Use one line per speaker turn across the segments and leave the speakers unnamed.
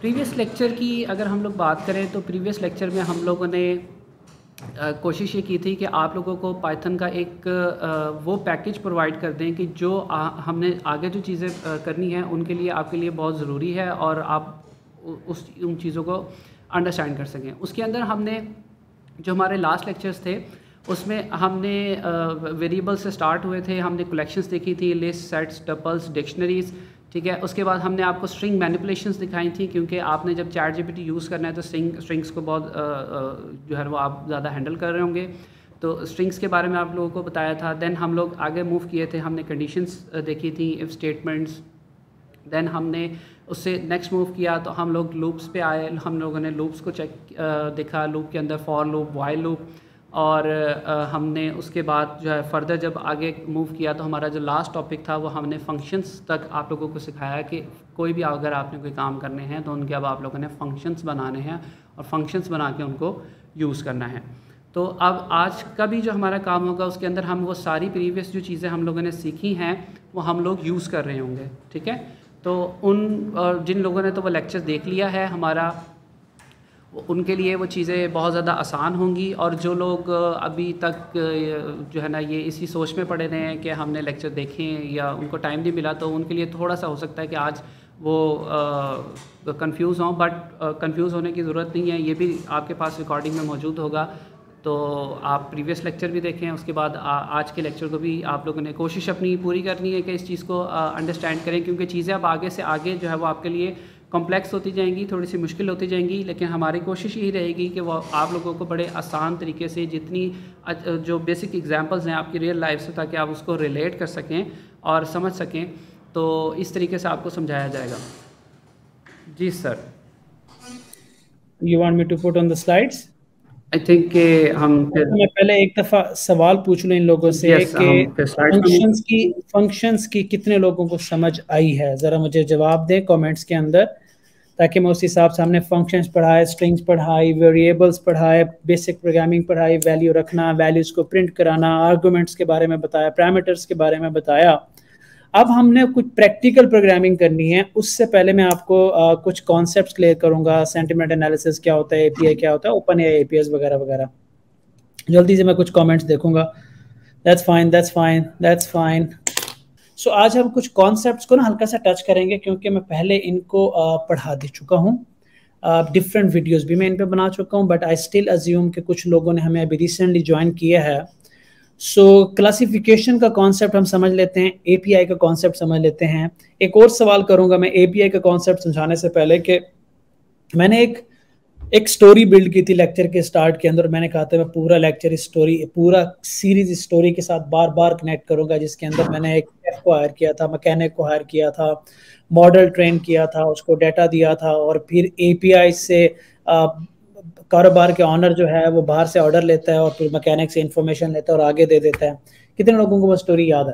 Previous lecture की अगर हम लोग बात करें तो प्रीवियस लेक्चर में हम लोगों ने कोशिश ये की थी कि आप लोगों को पाइथन का एक वो पैकेज प्रोवाइड कर दें कि जो हमने आगे जो चीज़ें करनी है उनके लिए आपके लिए बहुत ज़रूरी है और आप उन चीज़ों को अंडरस्टैंड कर सकें। उसके अंदर हमने जो हमारे लास्ट लेक्चर्स थे उसमें हमने वेरिएबल से स्टार्ट हुए थे, हमने कलेक्शंस देखी थी, लिस्ट, सेट्स, टपल्स, डिक्शनरीज़, ठीक है। उसके बाद हमने आपको स्ट्रिंग मैनिपुलेशंस दिखाई थी, क्योंकि आपने जब चैट जीपीटी यूज़ करना है तो स्ट्रिंग्स को बहुत जो है वो आप ज़्यादा हैंडल कर रहे होंगे, तो स्ट्रिंग्स के बारे में आप लोगों को बताया था। देन हम लोग आगे मूव किए थे, हमने कंडीशंस देखी थी, इफ़ स्टेटमेंट्स। देन हमने उससे नेक्स्ट मूव किया तो हम लोग लूप्स पे आए, हम लोगों ने लूप्स को देखा, लूप के अंदर फॉर लूप, व्हाइल लूप, और हमने उसके बाद जो है फर्दर जब आगे मूव किया तो हमारा जो लास्ट टॉपिक था वो हमने फंक्शंस तक आप लोगों को सिखाया कि कोई भी अगर आपने कोई काम करने हैं तो उनके अब आप लोगों ने फंक्शंस बनाने हैं और फंक्शंस बना के उनको यूज़ करना है। तो अब आज का भी जो हमारा काम होगा उसके अंदर हम वो सारी प्रीवियस जो चीज़ें हम लोगों ने सीखी हैं वो हम लोग यूज़ कर रहे होंगे, ठीक है। तो जिन लोगों ने तो वो लेक्चर देख लिया है हमारा, उनके लिए वो चीज़ें बहुत ज़्यादा आसान होंगी, और जो लोग अभी तक जो है ना ये इसी सोच में पड़े रहे हैं कि हमने लेक्चर देखें या उनको टाइम नहीं मिला, तो उनके लिए थोड़ा सा हो सकता है कि आज वो कंफ्यूज हों, बट कंफ्यूज होने की ज़रूरत नहीं है, ये भी आपके पास रिकॉर्डिंग में मौजूद होगा। तो आप प्रीवियस लेक्चर भी देखें, उसके बाद आज के लेक्चर को भी आप लोगों ने कोशिश अपनी पूरी करनी है कि इस चीज़ को अंडरस्टैंड करें, क्योंकि चीज़ें अब आगे से आगे जो है वो आपके लिए कॉम्प्लेक्स होती जाएंगी, थोड़ी सी मुश्किल होती जाएंगी, लेकिन हमारी कोशिश यही रहेगी कि वो आप लोगों को बड़े आसान तरीके से जितनी जो बेसिक एग्जांपल्स हैं आपकी रियल लाइफ से, ताकि आप उसको रिलेट कर सकें और समझ सकें, तो इस तरीके से आपको समझाया जाएगा। जी sir.
You want me to put on the slides?
I think कि हम
मैं पहले एक दफ़ा सवाल पूछ लूँ इन लोगों से कि फंक्शंस की कितने लोगों को समझ आई है, ज़रा मुझे जवाब दें कमेंट्स के अंदर, ताकि मैं उस हिसाब से हमने फंक्शंस पढ़ाए, स्ट्रिंग्स पढ़ाई, वेरिएबल्स पढ़ाए, बेसिक प्रोग्रामिंग पढ़ाई, वैल्यू रखना, वैल्यूज़ को प्रिंट कराना, आर्गुमेंट्स के बारे में बताया, पैरामीटर्स के बारे में बताया। अब हमने कुछ प्रैक्टिकल प्रोग्रामिंग करनी है, उससे पहले मैं आपको कुछ कॉन्सेप्ट्स क्लियर करूंगा। सेंटिमेंट एनालिसिस क्या होता है, एपीआई क्या होता है, ओपन एआई एपीआई वगैरह वगैरह। जल्दी से मैं कुछ कमेंट्स देखूंगा। That's fine, that's fine, that's fine. So आज हम कुछ कॉन्सेप्ट्स को ना हल्का सा टच करेंगे, क्योंकि मैं पहले इनको पढ़ा दे चुका हूँ, डिफरेंट वीडियोस भी मैं इन पे बना चुका हूँ, बट आई स्टिल अज्यूम कि कुछ लोगों ने हमें अभी रिसेंटली ज्वाइन किया है। सो क्लासिफिकेशन का कॉन्सेप्ट हम समझ लेते हैं, एपीआई का कॉन्सेप्ट समझ लेते हैं। एक और सवाल करूंगा मैं एपीआई का कॉन्सेप्ट समझाने से पहले कि मैंने एक स्टोरी बिल्ड की थी लेक्चर के स्टार्ट के अंदर। मैंने कहा था मैं पूरा लेक्चर इस स्टोरी, पूरा सीरीज स्टोरी के साथ बार बार कनेक्ट करूंगा, जिसके अंदर मैंने एक शेफ को हायर किया था, मैकेनिक को हायर किया था, मॉडल ट्रेन किया था, उसको डाटा दिया था, और फिर एपीआई से कारोबार के ऑनर जो है वो बाहर से ऑर्डर लेता है और फिर मैकेनिक से इंफॉर्मेशन लेता है और आगे दे देता है। कितने लोगों को वो स्टोरी याद है?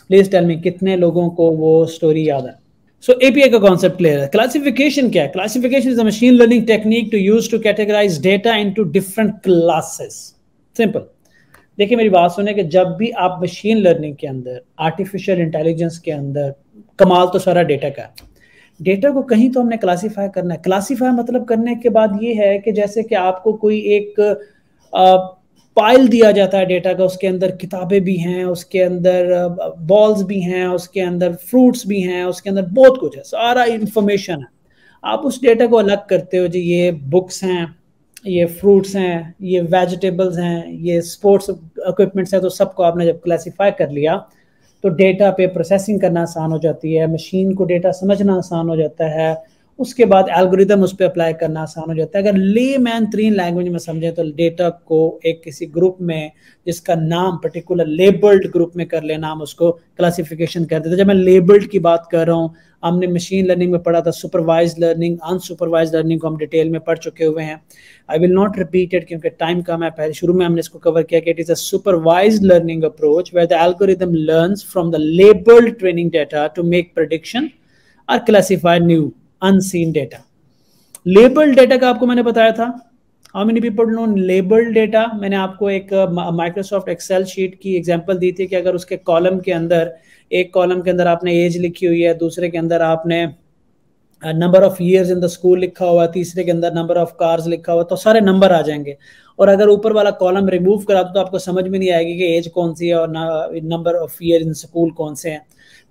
प्लीज टेल मी, कितने लोगों को वो स्टोरी याद है? सो एपीआई का कॉन्सेप्ट क्लियर है। क्लासिफिकेशन क्या है? Classification is a machine learning technique to use to categorise data into different classes. Simple. देखिए मेरी बात सुने कि जब भी आप मशीन लर्निंग के अंदर, आर्टिफिशियल इंटेलिजेंस के अंदर, कमाल तो सारा डेटा का है। डेटा को कहीं तो हमने क्लासिफाई करना है। क्लासिफाई मतलब करने के बाद ये है कि जैसे कि आपको कोई एक पाइल दिया जाता है डेटा का, उसके अंदर किताबें भी हैं, उसके अंदर बॉल्स भी हैं, उसके अंदर फ्रूट्स भी हैं, उसके अंदर बहुत कुछ है, सारा इंफॉर्मेशन है। आप उस डेटा को अलग करते हो जी, ये बुक्स हैं, ये फ्रूट्स हैं, ये वेजिटेबल्स हैं, ये स्पोर्ट्स इक्विपमेंट्स हैं। तो सबको आपने जब क्लासिफाई कर लिया तो डेटा पे प्रोसेसिंग करना आसान हो जाती है, मशीन को डेटा समझना आसान हो जाता है, उसके बाद एल्गोरिदम उस पर अप्लाई करना आसान हो जाता है। अगर ले मैन 3 लैंग्वेज में समझें तो डेटा को एक किसी ग्रुप में, जिसका नाम पर्टिकुलर लेबल्ड ग्रुप में कर लेना, हम उसको क्लासिफिकेशन कर देते हैं। जब मैं लेबल्ड की बात कर रहा हूँ, हमने मशीन लर्निंग में पढ़ा था सुपरवाइज्ड लर्निंग, अनसुपरवाइज्ड लर्निंग को हम डिटेल में पढ़ चुके हुए हैं। I will not repeat it क्योंकि टाइम कम है। पहले शुरू में हमने इसको कवर किया कि it is a supervised learning approach where the algorithm learns from the labelled training data to make prediction और classify new unseen data. Labelled data का आपको मैंने बताया था। How many people know labelled data? मैंने आपको एक माइक्रोसॉफ्ट एक्सेल शीट की एग्जांपल दी थी कि अगर उसके कॉलम के अंदर, एक कॉलम के अंदर आपने एज लिखी हुई है, दूसरे के अंदर आपने number of years in the school लिखा हुआ है, तीसरे के अंदर नंबर ऑफ कार्स लिखा हुआ, तो सारे नंबर आ जाएंगे। और अगर ऊपर वाला कॉलम रिमूव करा दो तो आपको समझ में नहीं आएगी कि एज कौन सी है और number of year in school कौन से हैं।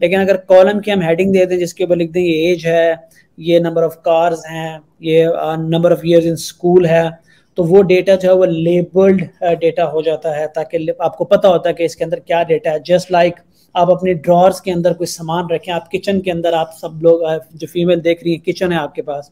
लेकिन अगर कॉलम की हम हेडिंग दे दें जिसके ऊपर लिख दें ये एज है, ये नंबर ऑफ कार्स हैं, ये number of years in school है, तो वो डेटा जो है वो लेबल्ड डेटा हो जाता है, ताकि आपको पता होता है कि इसके अंदर क्या डेटा है। जस्ट लाइक आप अपने ड्रॉर्स के अंदर कोई सामान रखें, आप किचन के अंदर, आप सब लोग जो फीमेल देख रही हैं किचन है आपके पास,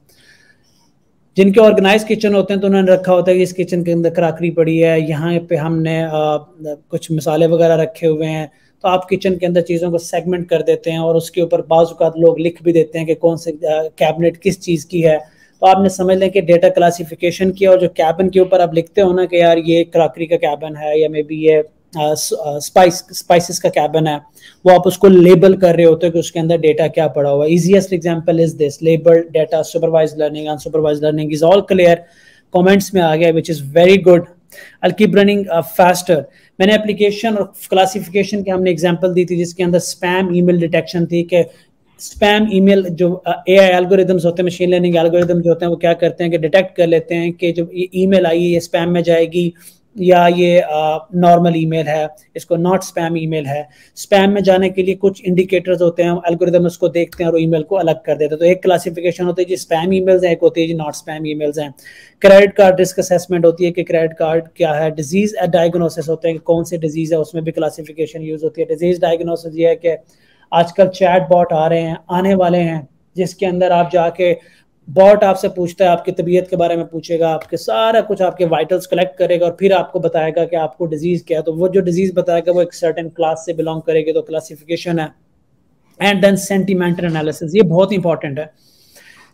जिनके ऑर्गेनाइज किचन होते हैं तो उन्होंने रखा होता है कि इस किचन के अंदर क्रॉकरी पड़ी है, यहाँ पे हमने कुछ मसाले वगैरह रखे हुए हैं, तो आप किचन के अंदर चीज़ों को सेगमेंट कर देते हैं और उसके ऊपर बाज़ लोग लिख भी देते हैं कि कौन से कैबिनेट किस चीज़ की है। तो आपने समझ लें कि डेटा क्लासिफिकेशन किया और जो कैबिन के ऊपर आप लिखते हो ना कि यार ये क्रॉकरी का कैबिन है या मे बी ये स्पाइसेस का कैबिन है, वो आप उसको लेबल कर रहे होते हो कि उसके अंदर डेटा क्या पड़ा हुआ है। Easiest example is this, label data, supervised learning, unsupervised learning is all clear. Comments में आ गया, which is very good. I'll keep running faster। मैंने एप्लीकेशन और क्लासिफिकेशन के हमने एग्जांपल दी थी जिसके अंदर स्पैम ईमेल डिटेक्शन थी कि स्पैम ईमेल जो एआई एल्गोरिदम्स होते हैं, मशीन लर्निंग एल्गोरिदम जो होते हैं, वो क्या करते हैं कि डिटेक्ट कर लेते हैं कि जब ईमेल आई ये स्पैम में जाएगी या ये नॉर्मल ईमेल है, इसको नॉट स्पैम ईमेल है। स्पैम में जाने के लिए कुछ इंडिकेटर्स होते हैं, एल्गोरिदम उसको देखते हैं और ईमेल को अलग कर देते हैं। तो एक क्लासिफिकेशन होती है जी स्पैम ईमेल्स हैं, एक होती है जी नॉट स्पैम ईमेल्स हैं। क्रेडिट कार्ड रिस्क असेसमेंट होती है कि क्रेडिट कार्ड क्या है। डिजीज डायग्नोसिस होते हैं कि कौन सी डिजीज है, उसमें भी क्लासिफिकेशन यूज होती है। डिजीज डायग्नोसिस ये है कि आजकल चैट बॉट आ रहे हैं, आने वाले हैं, जिसके अंदर आप जाके बॉट आपसे पूछता है, आपकी तबीयत के बारे में पूछेगा, आपके सारा कुछ आपके वाइटल्स कलेक्ट करेगा और फिर आपको बताएगा कि आपको डिजीज क्या है। तो वो जो डिजीज बताएगा वो एक सर्टेन क्लास से बिलोंग करेगी, तो क्लासिफिकेशन है। एंड देन सेंटिमेंटल एनालिसिस, ये बहुत इंपॉर्टेंट है।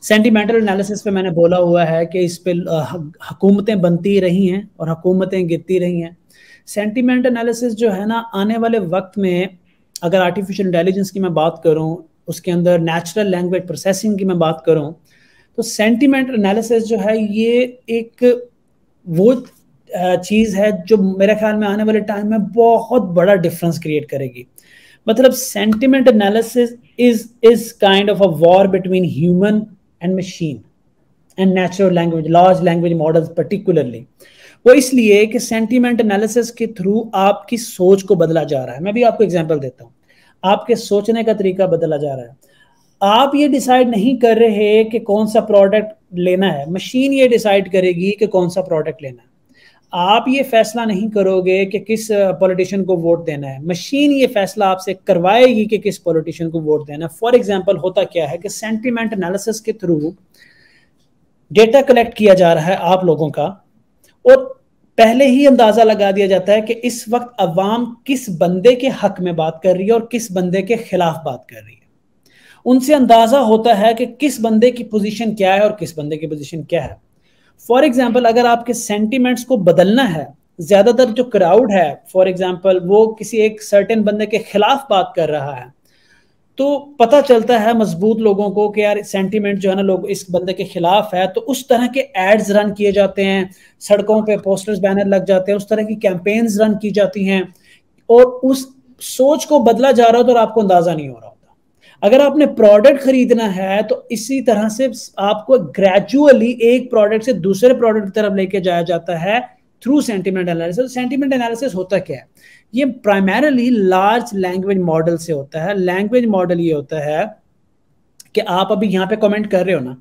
सेंटिमेंटल एनालिसिस पे मैंने बोला हुआ है कि इस पे हुकूमतें बनती रही हैं और हुकूमतें गिरती रही हैं। सेंटिमेंट एनालिसिस जो है ना, आने वाले वक्त में अगर आर्टिफिशियल इंटेलिजेंस की मैं बात करूं, उसके अंदर नेचुरल लैंग्वेज प्रोसेसिंग की मैं बात करूं, तो सेंटिमेंट एनालिसिस जो है ये एक वो चीज़ है जो मेरे ख्याल में आने वाले टाइम में बहुत बड़ा डिफरेंस क्रिएट करेगी। मतलब sentiment analysis is kind of a war between human and machine and natural language, large language models particularly. वो इसलिए कि सेंटिमेंट एनालिसिस के थ्रू आपकी सोच को बदला जा रहा है। मैं भी आपको एग्जांपल देता हूँ, आपके सोचने का तरीका बदला जा रहा है। आप ये डिसाइड नहीं कर रहे कि कौन सा प्रोडक्ट लेना है, मशीन ये डिसाइड करेगी कि कौन सा प्रोडक्ट लेना है। आप ये फैसला नहीं करोगे कि किस पॉलिटिशियन को वोट देना है, मशीन ये फैसला आपसे करवाएगी कि किस पॉलिटिशियन को वोट देना है। फॉर एग्जांपल होता क्या है कि सेंटिमेंट एनालिसिस के थ्रू डेटा कलेक्ट किया जा रहा है आप लोगों का, और पहले ही अंदाजा लगा दिया जाता है कि इस वक्त अवाम किस बंदे के हक में बात कर रही है और किस बंदे के खिलाफ बात कर रही है। उनसे अंदाजा होता है कि किस बंदे की पोजीशन क्या है और किस बंदे की पोजीशन क्या है। फॉर एग्जांपल अगर आपके सेंटिमेंट्स को बदलना है, ज्यादातर जो क्राउड है फॉर एग्जांपल वो किसी एक सर्टेन बंदे के खिलाफ बात कर रहा है, तो पता चलता है मजबूत लोगों को कि यार सेंटिमेंट जो है ना, लोग इस बंदे के खिलाफ है, तो उस तरह के एड्स रन किए जाते हैं, सड़कों पे पोस्टर्स बैनर लग जाते हैं, उस तरह की कैंपेन्स रन की जाती हैं और उस सोच को बदला जा रहा होता है और आपको अंदाजा नहीं हो रहा होता। अगर आपने प्रोडक्ट खरीदना है तो इसी तरह से आपको ग्रेजुअली एक प्रोडक्ट से दूसरे प्रोडक्ट की तरफ लेके जाया जाता है through sentiment analysis. Sentiment analysis होता क्या है, ये प्राइमरीली लार्ज लैंग्वेज मॉडल से होता है। लैंग्वेज मॉडल ये होता है कि आप अभी यहाँ पे कमेंट कर रहे हो ना,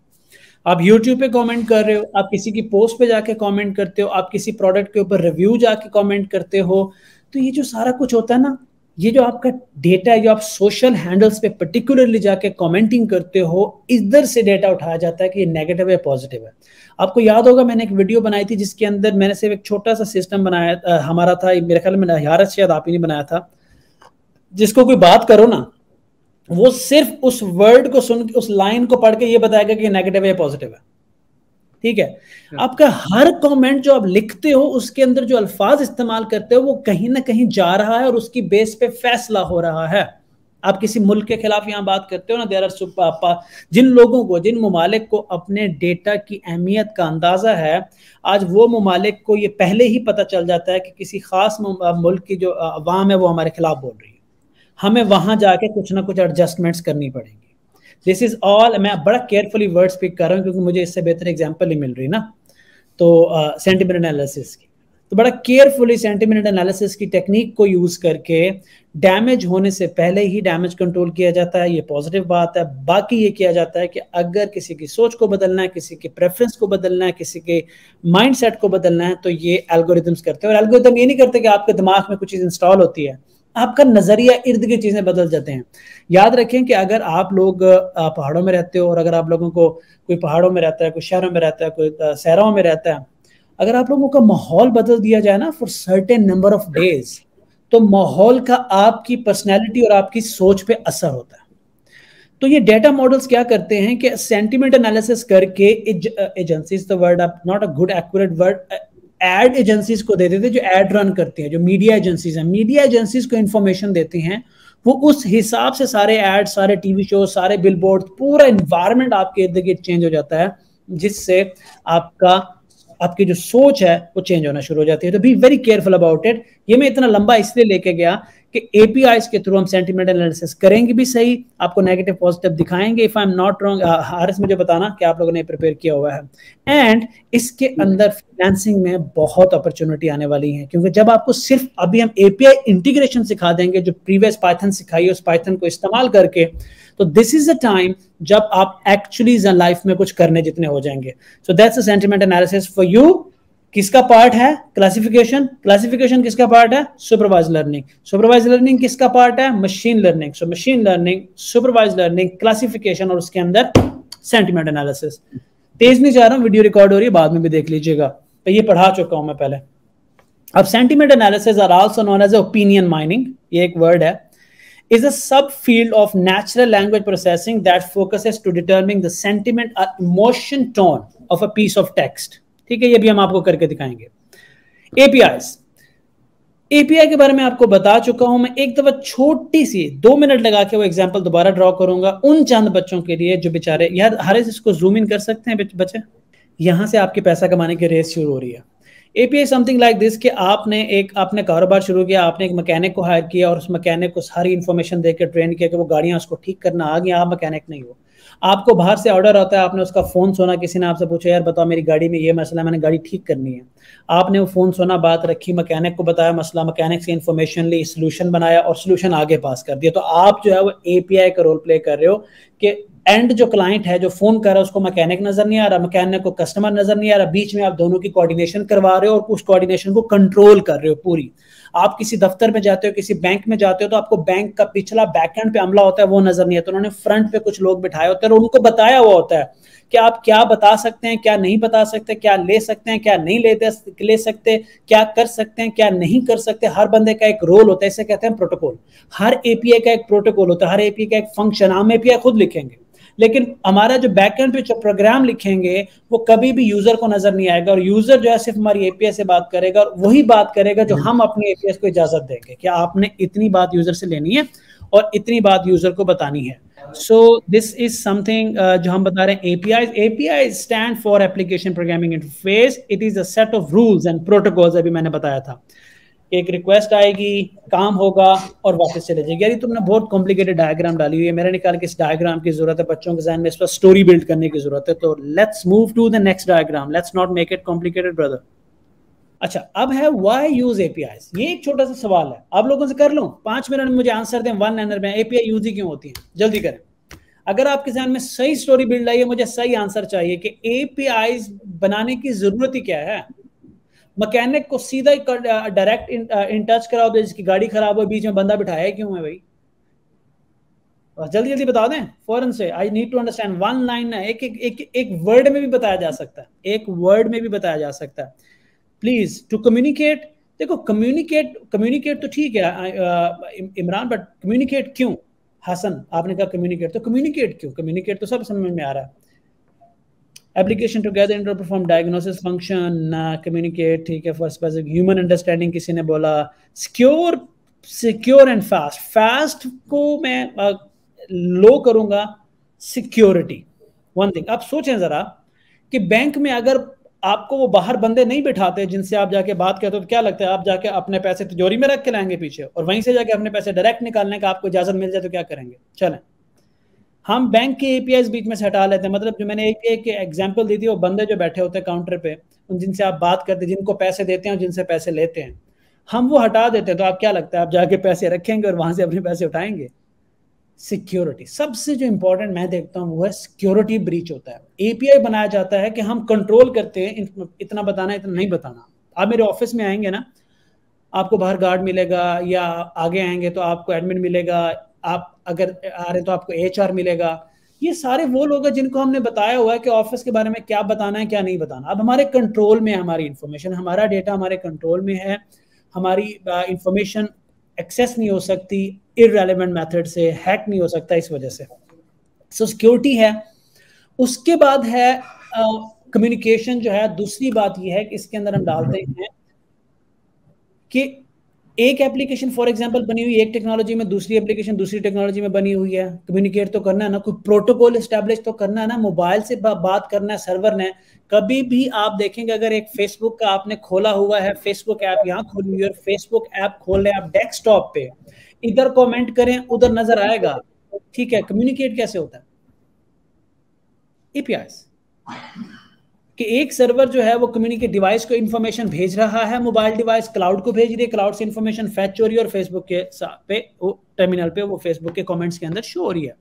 आप YouTube पे कमेंट कर रहे हो, आप किसी की पोस्ट पे जाके कमेंट करते हो, आप किसी प्रोडक्ट के ऊपर रिव्यू जाके कमेंट करते हो, तो ये जो सारा कुछ होता है ना, ये जो आपका डेटा है, जो आप सोशल हैंडल्स पे पर्टिकुलरली जाके कमेंटिंग करते हो, इधर से डेटा उठाया जाता है कि ये नेगेटिव है पॉजिटिव है। आपको याद होगा मैंने एक वीडियो बनाई थी जिसके अंदर मैंने सिर्फ एक छोटा सा सिस्टम बनाया हमारा था, मेरे ख्याल में यार शायद आप ही नहीं बनाया था, जिसको कोई बात करो ना, वो सिर्फ उस वर्ड को सुन के, उस लाइन को पढ़ के ये बताएगा कि नेगेटिव है पॉजिटिव है। ठीक है, आपका हर कमेंट जो आप लिखते हो उसके अंदर जो अल्फाज इस्तेमाल करते हो वो कहीं ना कहीं जा रहा है और उसकी बेस पे फैसला हो रहा है। आप किसी मुल्क के खिलाफ यहाँ बात करते हो ना, देयर आर जिन लोगों को, जिन ममालिक को अपने डेटा की अहमियत का अंदाजा है, आज वो ममालिक को ये पहले ही पता चल जाता है कि किसी खास मुल्क की जो अवाम है वो हमारे खिलाफ बोल रही है, हमें वहां जाके कुछ ना कुछ एडजस्टमेंट्स करनी पड़ेंगी। दिस इज ऑल, मैं बड़ा केयरफुली वर्ड्स पिक कर रहा हूँ क्योंकि मुझे इससे बेहतर एग्जांपल नहीं मिल रही ना, तो सेंटिमेंट एनालिसिस की, तो बड़ा केयरफुली सेंटिमेंट एनालिसिस की टेक्निक को यूज करके डैमेज होने से पहले ही डैमेज कंट्रोल किया जाता है, ये पॉजिटिव बात है। बाकी ये किया जाता है कि अगर किसी की सोच को बदलना है, किसी के प्रेफरेंस को बदलना है, किसी के माइंडसेट को बदलना है, तो ये एल्गोरिथम्स करते हैं। और एल्गोरिथम ये नहीं करते कि आपके दिमाग में कुछ चीज इंस्टॉल होती है, आपका नजरिया इर्द गिर्द चीजें बदल जाते हैं। याद रखें कि अगर आप लोग पहाड़ों में रहते हो और अगर आप लोगों को, कोई पहाड़ों में रहता है, कोई शहरों में रहता है, कोई सहराओं में रहता है, अगर आप लोगों का माहौल बदल दिया जाए ना for certain number of days, तो माहौल का आपकी पर्सनैलिटी और आपकी सोच पे असर होता है। तो ये डेटा मॉडल्स क्या करते हैं कि सेंटिमेंट एनालिसिस करके agencies, the word not a good accurate word, ad agencies को दे देते हैं, जो एड रन करती हैं, जो मीडिया एजेंसीज हैं, मीडिया एजेंसीज को इंफॉर्मेशन देती हैं, वो उस हिसाब से सारे एड, सारे टीवी शो, सारे बिलबोर्ड, पूरा एनवायरनमेंट आपके इर्द गिर्द चेंज हो जाता है, जिससे आपकी जो सोच है वो चेंज होना शुरू हो जाती है। तो be very careful about it. ये मैं इतना लंबा इसलिए लेके गया कि एपीआईज के थ्रू हम सेंटिमेंट एनालिसिस करेंगे भी सही, आपको नेगेटिव पॉजिटिव दिखाएंगे। If I am not wrong, Haris मुझे बताना कि आप लोगों ने प्रिपेयर किया हुआ है। एंड इसके अंदर फाइनेंसिंग में बहुत अपॉर्चुनिटी आने वाली है, क्योंकि जब आपको सिर्फ अभी हम एपीआई इंटीग्रेशन सिखा देंगे, जो प्रीवियस पाइथन सिखाई है उस पाइथन को इस्तेमाल करके, तो दिस इज द टाइम जब आप एक्चुअली लाइफ में कुछ करने जितने हो जाएंगे। So that's a sentiment analysis for you. किसका पार्ट है? क्लासिफिकेशन। क्लासिफिकेशन किसका पार्ट है? Supervise learning. सुपरवाइज लर्निंग किसका पार्ट है? Machine learning. So machine learning, supervise learning, classification और उसके अंदर सेंटिमेंट एनालिसिस। तेज नहीं जा रहा हूं, वीडियो रिकॉर्ड हो रही है, बाद में भी देख लीजिएगा, तो ये पढ़ा चुका हूं मैं पहले। अब sentiment analysis are also known as opinion mining, ये एक वर्ड है, is a subfield of natural language processing that focuses to determining the sentiment or emotion tone of a piece of text। ठीक है, ये भी हम आपको करके दिखाएंगे। एपीआई के बारे में आपको बता चुका हूं मैं। एक दफा छोटी सी 2 मिनट लगा के वो एग्जांपल दोबारा ड्रॉ करूंगा उन चंद बच्चों के लिए जो बेचारे, यार हारिस इसको जूम इन कर सकते हैं बच्चे? यहां से आपके पैसा कमाने की रेस शुरू हो रही है। एपीआई समथिंग लाइक दिस कि आपने कारोबार शुरू किया, आपने एक मैकेनिक को हायर किया और उस मैकेनिक को सारी इन्फॉर्मेशन देकर ट्रेन किया कि वो गाड़ियां उसको ठीक करना आ गई, आप मैकेनिक नहीं हो। आपको बाहर से ऑर्डर आता है, आपने उसका फोन सुना, किसी ने आपसे पूछा यार बताओ मेरी गाड़ी में ये मसला है, मैंने गाड़ी ठीक करनी है। आपने वो फोन सुना, बात रखी, मैकेनिक को बताया मसला, मैकेनिक से इन्फॉर्मेशन ली, सोल्यूशन बनाया और सोल्यूशन आगे पास कर दिया। तो आप जो है वो एपीआई का रोल प्ले कर रहे हो कि एंड जो क्लाइंट है जो फोन कर रहा है उसको मैकेनिक नजर नहीं आ रहा, मैकेनिक को कस्टमर नजर नहीं आ रहा, बीच में आप दोनों की कोऑर्डिनेशन करवा रहे हो और उस कोऑर्डिनेशन को कंट्रोल कर रहे हो पूरी। आप किसी दफ्तर में जाते हो, किसी बैंक में जाते हो, तो आपको बैंक का पिछला बैकएंड पे अमला होता है वो नजर नहीं आता, उन्होंने फ्रंट पे कुछ लोग बिठाए होते हैं और उनको बताया हुआ होता है कि आप क्या बता सकते हैं, क्या नहीं बता सकते, क्या ले सकते हैं, क्या नहीं ले सकते, क्या कर सकते हैं, क्या नहीं कर सकते। हर बंदे का एक रोल होता है, इसे कहते हैं प्रोटोकॉल। हर एपीआई का एक प्रोटोकॉल होता है, हर एपीआई का एक फंक्शन। हम एपीआई खुद लिखेंगे, लेकिन हमारा जो बैकएंड पे जो प्रोग्राम लिखेंगे वो कभी भी यूजर को नजर नहीं आएगा, और यूजर जो है सिर्फ हमारी एपीआई से बात करेगा और वही बात करेगा जो हम अपनी एपीआई को इजाजत देंगे कि आपने इतनी बात यूजर से लेनी है और इतनी बात यूजर को बतानी है। सो दिस इज समथिंग जो हम बता रहे हैं API stand for application programming interface. It is a set of rules and protocols, अभी मैंने बताया था। एक रिक्वेस्ट आएगी, काम होगा और वापस चले जाएगी। यार तुमने बहुत कॉम्प्लिकेटेड डायग्राम डाली हुई है, मेरा निकाल के इस डायग्राम की जरूरत है, बच्चों के ज़हन में इस पर स्टोरी बिल्ड करने की जरूरत है। तो let's move to the next diagram, let's not make it complicated brother. अच्छा, अब है व्हाई यूज एपीआईज। ये एक छोटा सा सवाल है, आप लोगों से कर लूं, 5 मिनट में मुझे आंसर दें, 1 लाइनर में एपीआई यूज ही क्यों होती है, जल्दी करें। अगर आपके ज़हन में सही स्टोरी बिल्ड आई है, मुझे सही आंसर चाहिए कि एपीआईज बनाने की जरूरत ही क्या है। मैकेनिक को सीधा डायरेक्ट इन टच कराओ, जिसकी गाड़ी खराब हो, बीच में बंदा बिठाया क्यों है भाई? जल्दी जल्दी बता दें फौरन से। I need to understand. 1 line है, एक वर्ड में भी बताया जा सकता है, एक वर्ड में भी बताया जा सकता है। Please to communicate. देखो कम्युनिकेट तो ठीक है इमरान, बट कम्युनिकेट क्यों? हसन आपने कहा कम्युनिकेट, तो कम्युनिकेट क्यों? कम्युनिकेट तो सब समझ में आ रहा है। Application together inter perform diagnosis function, communicate, ठीक है। फर्स्ट पर्सन ह्यूमन अंडरस्टैंडिंग किसी ने बोला। Secure and fast. फास्ट को मैं लो करूंगा, सिक्योरिटी। वन थिंग आप सोचें जरा कि बैंक में अगर आपको वो बाहर बंदे नहीं बिठाते जिनसे आप जाके बात करते हो, तो क्या लगता है आप जाके अपने पैसे तिजोरी में रख के लाएंगे पीछे और वहीं से जाके अपने पैसे डायरेक्ट निकालने का आपको इजाजत मिल जाए तो क्या करेंगे? चलें, हम बैंक के एपीआई बीच में से हटा लेते हैं। मतलब जो मैंने एक एग्जांपल दी थी, वो बंदे जो बैठे होते हैं काउंटर पे, जिनसे आप बात करते हैं, जिनको पैसे देते हैं और जिनसे पैसे लेते हैं, हम वो हटा देते हैं। तो आप क्या लगता है, आप जाके पैसे रखेंगे और वहां से अपने पैसे उठाएंगे? सिक्योरिटी सबसे जो इंपॉर्टेंट मैं देखता हूँ वो है सिक्योरिटी ब्रीच होता है। एपीआई बनाया जाता है कि हम कंट्रोल करते हैं, इतना बताना इतना नहीं बताना। आप मेरे ऑफिस में आएंगे ना, आपको बाहर गार्ड मिलेगा, या आगे आएंगे तो आपको एडमिन मिलेगा, आप अगर आ रहे हैं तो आपको एचआर मिलेगा। ये सारे वो लोग हैं जिनको हमने बताया हुआ है कि ऑफिस के बारे में क्या बताना है क्या नहीं बताना। अब हमारे कंट्रोल में है हमारी इंफॉर्मेशन, हमारा डेटा हमारे कंट्रोल में है, हमारी इंफॉर्मेशन एक्सेस नहीं हो सकती इररेलेवेंट मेथड से, हैक नहीं हो सकता इस वजह से। सो सिक्योरिटी है। उसके बाद है कम्युनिकेशन जो है। दूसरी बात यह है कि इसके अंदर हम डालते हैं कि एक एप्लीकेशन फॉर एग्जांपल बनी हुई एक टेक्नोलॉजी में, दूसरी एप्लीकेशन दूसरी टेक्नोलॉजी में बनी हुई है। कम्युनिकेट तो करना है ना, कोई प्रोटोकॉल एस्टैब्लिश तो करना है ना, मोबाइल से बात करना है सर्वर ने। कभी भी आप देखेंगे अगर एक फेसबुक का आपने खोला हुआ है, फेसबुक ऐप यहाँ खोली हुई है, फेसबुक ऐप खोल रहे हैं आप डेस्कटॉप पे, इधर कमेंट करें उधर नजर आएगा, ठीक है। कम्युनिकेट कैसे होता है? एपीआईज कि एक सर्वर जो है वो कम्युनिकेट डिवाइस को इंफॉर्मेशन भेज रहा है, मोबाइल डिवाइस क्लाउड को भेज रही है, क्लाउड से इंफॉर्मेशन फैच हो रही है और फेसबुक के पे वो टर्मिनल पे वो फेसबुक के कमेंट्स के अंदर शो हो रही है।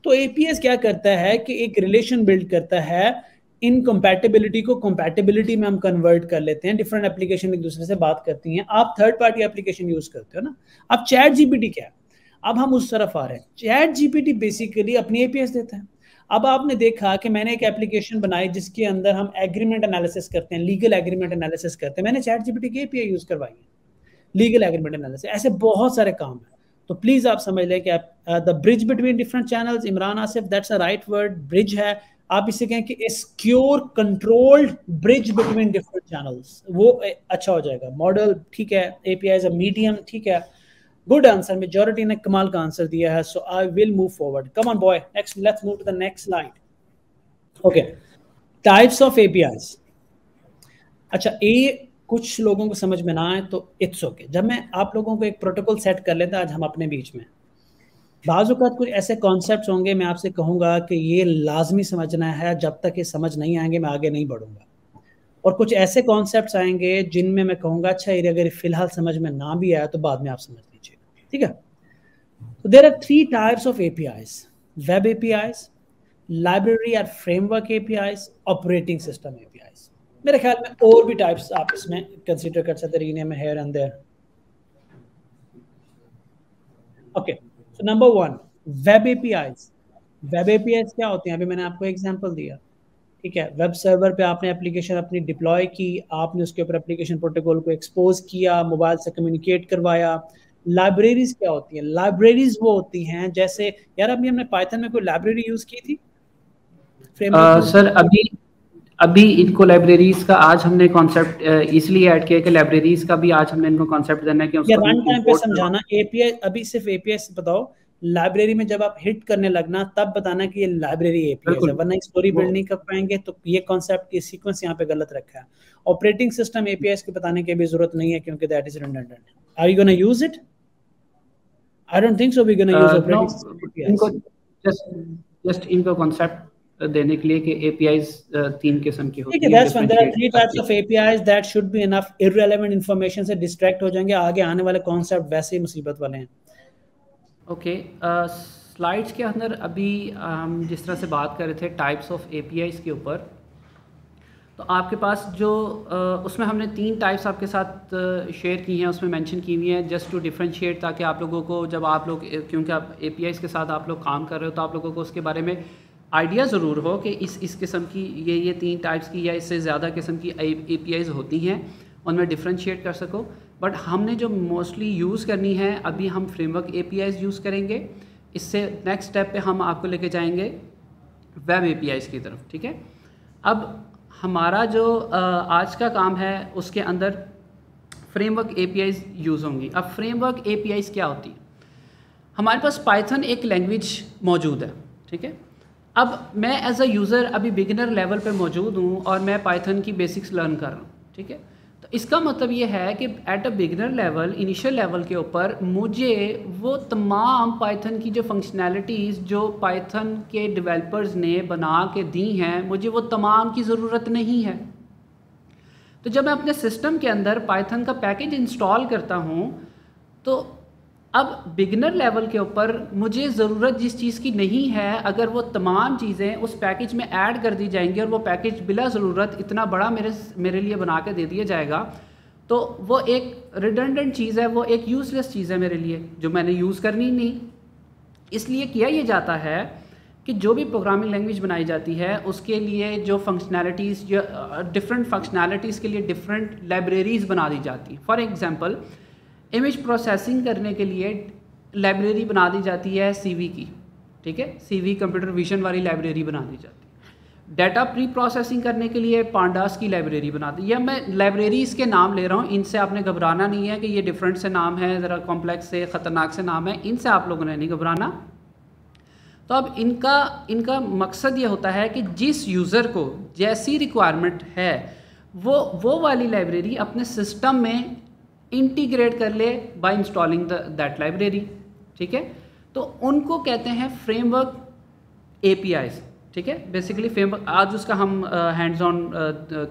तो एपीएस क्या करता है कि एक रिलेशन बिल्ड करता है, इनकम्पैटिबिलिटी को कंपैटिबिलिटी में हम कन्वर्ट कर लेते हैं। डिफरेंट एप्लीकेशन एक दूसरे से बात करती हैं। आप थर्ड पार्टी एप्लीकेशन यूज करते हो ना, अब चैट जीपीटी क्या है, अब हम उस तरफ आ रहे हैं। चैट जीपीटी बेसिकली अपनी एपीएस देता है। अब आपने देखा कि मैंने एक एप्लीकेशन बनाई जिसके अंदर हम एग्रीमेंट एनालिसिस करते हैं, लीगल एग्रीमेंट एनालिसिस करते हैं। मैंने चैट जीपीटी की एपीआई यूज करवाई है, लीगल एग्रीमेंट एनालिसिस। ऐसे बहुत सारे काम हैं। तो प्लीज आप समझ लें कि the bridge between different channels, Imran Asif, that's a right word, bridge है। आप इसे कहें कि secure controlled bridge between different channels, वो अच्छा हो जाएगा। मॉडल ठीक है, एपीआई एज अ मीडियम ठीक है। गुड आंसर, मेजॉरिटी ने कमाल का आंसर दिया है। So I will move forward. Come on boy, next let's move to the next slide. Okay, types of APIs. अच्छा, ये कुछ लोगों को समझ में ना आए तो इट्स ओके। जब मैं आप लोगों को एक प्रोटोकॉल सेट कर लेता आज हम अपने बीच में, बाज़ औक़ात कुछ ऐसे कॉन्सेप्ट्स होंगे मैं आपसे कहूँगा कि ये लाजमी समझना है, जब तक ये समझ नहीं आएंगे मैं आगे नहीं बढ़ूंगा। और कुछ ऐसे कॉन्सेप्ट्स आएंगे जिनमें मैं कहूँगा अच्छा ये अगर फिलहाल समझ में ना भी आया तो बाद में आप समझ लीजिएगा, ठीक है। तो there are 3 types of APIs: web APIs, library और framework APIs, operating system APIs. मेरे ख्याल में और भी टाइप्स आप इसमें कंसीडर कर सकते हैं, rename here and there. Okay, so number 1, web APIs. Web APIs क्या होते हैं? अभी मैंने आपको एग्जांपल दिया, ठीक है। वेब सर्वर पे आपने एप्लीकेशन अपनी डिप्लॉय की, आपने उसके ऊपर एप्लीकेशन प्रोटोकॉल को एक्सपोज किया, मोबाइल से कम्युनिकेट करवाया। लाइब्रेरीज क्या होती हैं? लाइब्रेरीज वो होती हैं जैसे, यार अभी हमने पाइथन में कोई लाइब्रेरी यूज की थी
सर? अभी इनको लाइब्रेरीज का आज हमने कॉन्सेप्ट इसलिए ऐड किया कि लाइब्रेरीज का भी आज हमने इनको कॉन्सेप्ट देना है कि उसको
रन टाइम पे समझाना। एपीआई अभी सिर्फ एपीआई बताओ, लाइब्रेरी में जब आप हिट करने लगना तब बताना कि ये लाइब्रेरी एपीआई है, वरना स्टोरी बिल्ड नहीं कर पाएंगे। तो ये कॉन्सेप्ट, ये सीक्वेंस यहाँ पे गलत रखा है। ऑपरेटिंग सिस्टम एपीआई के बताने की भी जरूरत नहीं है क्योंकि that is redundant. Are you gonna use it? I don't think so we gonna use operating system.
इनको जस्ट इनको कॉन्सेप्ट देने के लिए कि एपीआईज 3 किस्म की होती हैं।
That's when there are 3 types of APIs that should be enough। irrelevant information से डिस्ट्रैक्ट हो जाएंगे, आगे आने वाले कॉन्सेप्ट वैसे ही मुसीबत वाले हैं।
ओके, स्लाइड्स के अंदर अभी हम जिस तरह से बात कर रहे थे टाइप्स ऑफ एपीआईज के ऊपर, तो आपके पास जो उसमें हमने 3 टाइप्स आपके साथ शेयर की हैं, उसमें मेंशन की हुई हैं जस्ट टू डिफरेंशिएट, ताकि आप लोगों को जब आप लोग, क्योंकि आप एपीआईज के साथ आप लोग काम कर रहे हो तो आप लोगों को उसके बारे में आइडिया ज़रूर हो कि इस किस्म की ये 3 टाइप्स की या इससे ज़्यादा किस्म की एपीआईज होती हैं, उनमें डिफरेंशिएट कर सको। बट हमने जो मोस्टली यूज़ करनी है, अभी हम फ्रेमवर्क एपीआईज यूज़ करेंगे। इससे नेक्स्ट स्टेप पे हम आपको लेके जाएंगे वेब एपीआईज की तरफ, ठीक है। अब हमारा जो आज का काम है उसके अंदर फ्रेमवर्क एपीआईज यूज़ होंगी। अब फ्रेमवर्क एपीआईज क्या होती है? हमारे पास पाइथन एक लैंग्वेज मौजूद है, ठीक है। अब मैं एज अ यूज़र अभी बिगिनर लेवल पे मौजूद हूँ और मैं पाइथन की बेसिक्स लर्न कर रहा हूँ, ठीक है। तो तो इसका मतलब ये है कि at a beginner level, initial level के ऊपर मुझे वो तमाम पाइथन की जो फंक्शनैलिटीज़ जो पाइथन के डेवलपर्स ने बना के दी हैं, मुझे वो तमाम की ज़रूरत नहीं है। तो जब मैं अपने सिस्टम के अंदर पाइथन का पैकेज इंस्टॉल करता हूँ, तो अब बिगिनर लेवल के ऊपर मुझे ज़रूरत जिस चीज़ की नहीं है, अगर वो तमाम चीज़ें उस पैकेज में ऐड कर दी जाएंगी और वो पैकेज बिला ज़रूरत इतना बड़ा मेरे लिए बना के दे दिया जाएगा, तो वो एक रिडंडेंट चीज़ है, वो एक यूज़लेस चीज़ है मेरे लिए, जो मैंने यूज़ करनी नहीं। इसलिए किया ये जाता है कि जो भी प्रोग्रामिंग लैंग्वेज बनाई जाती है उसके लिए जो फंक्शनैलिटीज़, जो डिफरेंट फंक्शनैलिटीज़ के लिए डिफरेंट लाइब्रेरीज़ बना दी जाती हैं। फॉर एग्ज़ाम्पल, इमेज प्रोसेसिंग करने के लिए लाइब्रेरी बना दी जाती है CV की, ठीक है, CV कंप्यूटर विजन वाली लाइब्रेरी बना दी जाती है। डाटा प्री प्रोसेसिंग करने के लिए पांडास की लाइब्रेरी बना दी। या मैं लाइब्रेरीज़ के नाम ले रहा हूँ, इनसे आपने घबराना नहीं है कि ये डिफरेंट से नाम है, ज़रा कॉम्प्लेक्स से ख़तरनाक से नाम है, इनसे आप लोगों ने नहीं घबराना। तो अब इनका मकसद ये होता है कि जिस यूज़र को जैसी रिक्वायरमेंट है वो वाली लाइब्रेरी अपने सिस्टम में इंटीग्रेट कर ले बाय इंस्टॉलिंग दैट लाइब्रेरी, ठीक है। तो उनको कहते हैं फ्रेमवर्क APIs, ठीक है। बेसिकली फ्रेमवर्क, आज उसका हम हैंड्स ऑन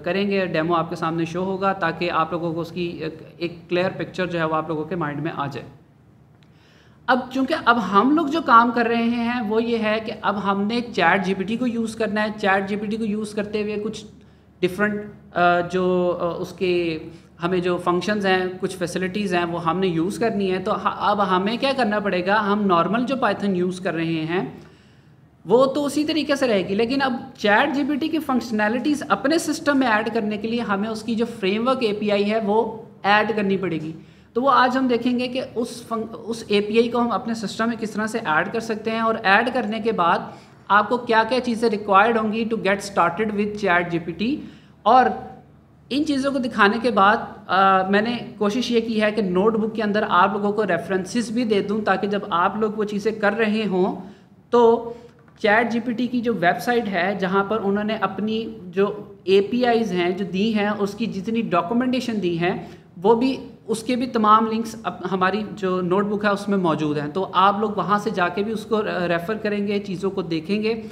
करेंगे, डेमो आपके सामने शो होगा ताकि आप लोगों को उसकी एक क्लियर पिक्चर जो है वो आप लोगों के माइंड में आ जाए। अब चूंकि अब हम लोग जो काम कर रहे हैं वो ये है कि अब हमने चैट GPT को यूज़ करना है। चैट GPT को यूज़ करते हुए कुछ डिफरेंट जो उसके हमें जो फंक्शंस हैं, कुछ फैसिलिटीज़ हैं, वो हमने यूज़ करनी है। तो अब हमें क्या करना पड़ेगा, हम नॉर्मल जो पाइथन यूज़ कर रहे हैं वो तो उसी तरीके से रहेगी, लेकिन अब चैट GPT की फंक्शनैलिटीज़ अपने सिस्टम में ऐड करने के लिए हमें उसकी जो फ्रेमवर्क API है वो ऐड करनी पड़ेगी। तो वो आज हम देखेंगे कि उस API को हम अपने सिस्टम में किस तरह से ऐड कर सकते हैं, और ऐड करने के बाद आपको क्या क्या चीज़ें रिक्वायर्ड होंगी to get started with chat GPT। और इन चीज़ों को दिखाने के बाद मैंने कोशिश ये की है कि नोटबुक के अंदर आप लोगों को रेफरेंसेस भी दे दूं, ताकि जब आप लोग वो चीज़ें कर रहे हों तो चैट GPT की जो वेबसाइट है जहाँ पर उन्होंने अपनी जो APIs हैं जो दी हैं, उसकी जितनी डॉक्यूमेंटेशन दी है वो भी, उसके भी तमाम लिंक्स हमारी जो नोटबुक है उसमें मौजूद हैं। तो आप लोग वहाँ से जाके भी उसको रेफ़र करेंगे, चीज़ों को देखेंगे,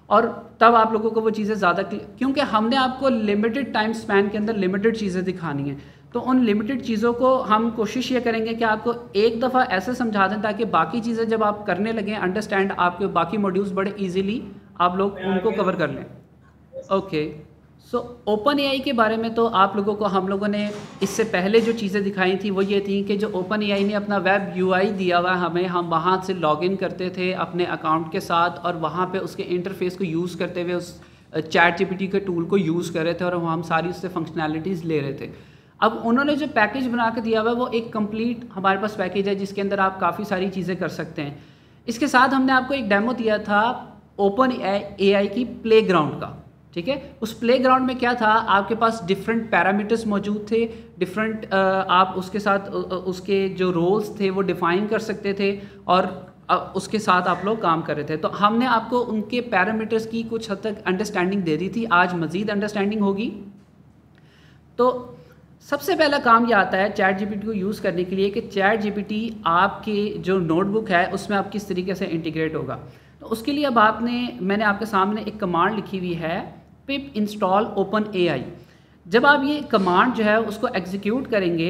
और तब आप लोगों को वो चीज़ें ज़्यादा, क्योंकि हमने आपको लिमिटेड टाइम स्पैन के अंदर लिमिटेड चीज़ें दिखानी हैं, तो उन लिमिटेड चीज़ों को हम कोशिश ये करेंगे कि आपको एक दफ़ा ऐसे समझा दें ताकि बाकी चीज़ें जब आप करने लगें अंडरस्टैंड, आपके बाकी मॉड्यूल्स बड़े ईजीली आप लोग उनको कवर कर लें। ओके, सो OpenAI के बारे में तो आप लोगों को हम लोगों ने इससे पहले जो चीज़ें दिखाई थी वो ये थी कि जो OpenAI ने अपना वेब UI दिया हुआ हमें, हम वहाँ से लॉगिन करते थे अपने अकाउंट के साथ, और वहाँ पे उसके इंटरफेस को यूज़ करते हुए उस चैट GPT के टूल को यूज़ कर रहे थे, और हम सारी उससे फंक्शनैलिटीज़ ले रहे थे। अब उन्होंने जो पैकेज बना के दिया हुआ है वो एक कंप्लीट हमारे पास पैकेज है जिसके अंदर आप काफ़ी सारी चीज़ें कर सकते हैं। इसके साथ हमने आपको एक डेमो दिया था OpenAI की प्लेग्राउंड का, ठीक है। उस प्लेग्राउंड में क्या था, आपके पास डिफरेंट पैरामीटर्स मौजूद थे, डिफरेंट आप उसके साथ उसके जो रोल्स थे वो डिफ़ाइन कर सकते थे, और उसके साथ आप लोग काम कर रहे थे। तो हमने आपको उनके पैरामीटर्स की कुछ हद तक अंडरस्टैंडिंग दे दी थी, आज मज़ीद अंडरस्टैंडिंग होगी। तो सबसे पहला काम ये आता है चैट GPT को यूज़ करने के लिए कि चैट GPT आपके जो नोटबुक है उसमें आप किस तरीके से इंटीग्रेट होगा। तो उसके लिए अब मैंने आपके सामने एक कमांड लिखी हुई है, पिप इंस्टॉल OpenAI। जब आप ये कमांड जो है उसको एग्जीक्यूट करेंगे,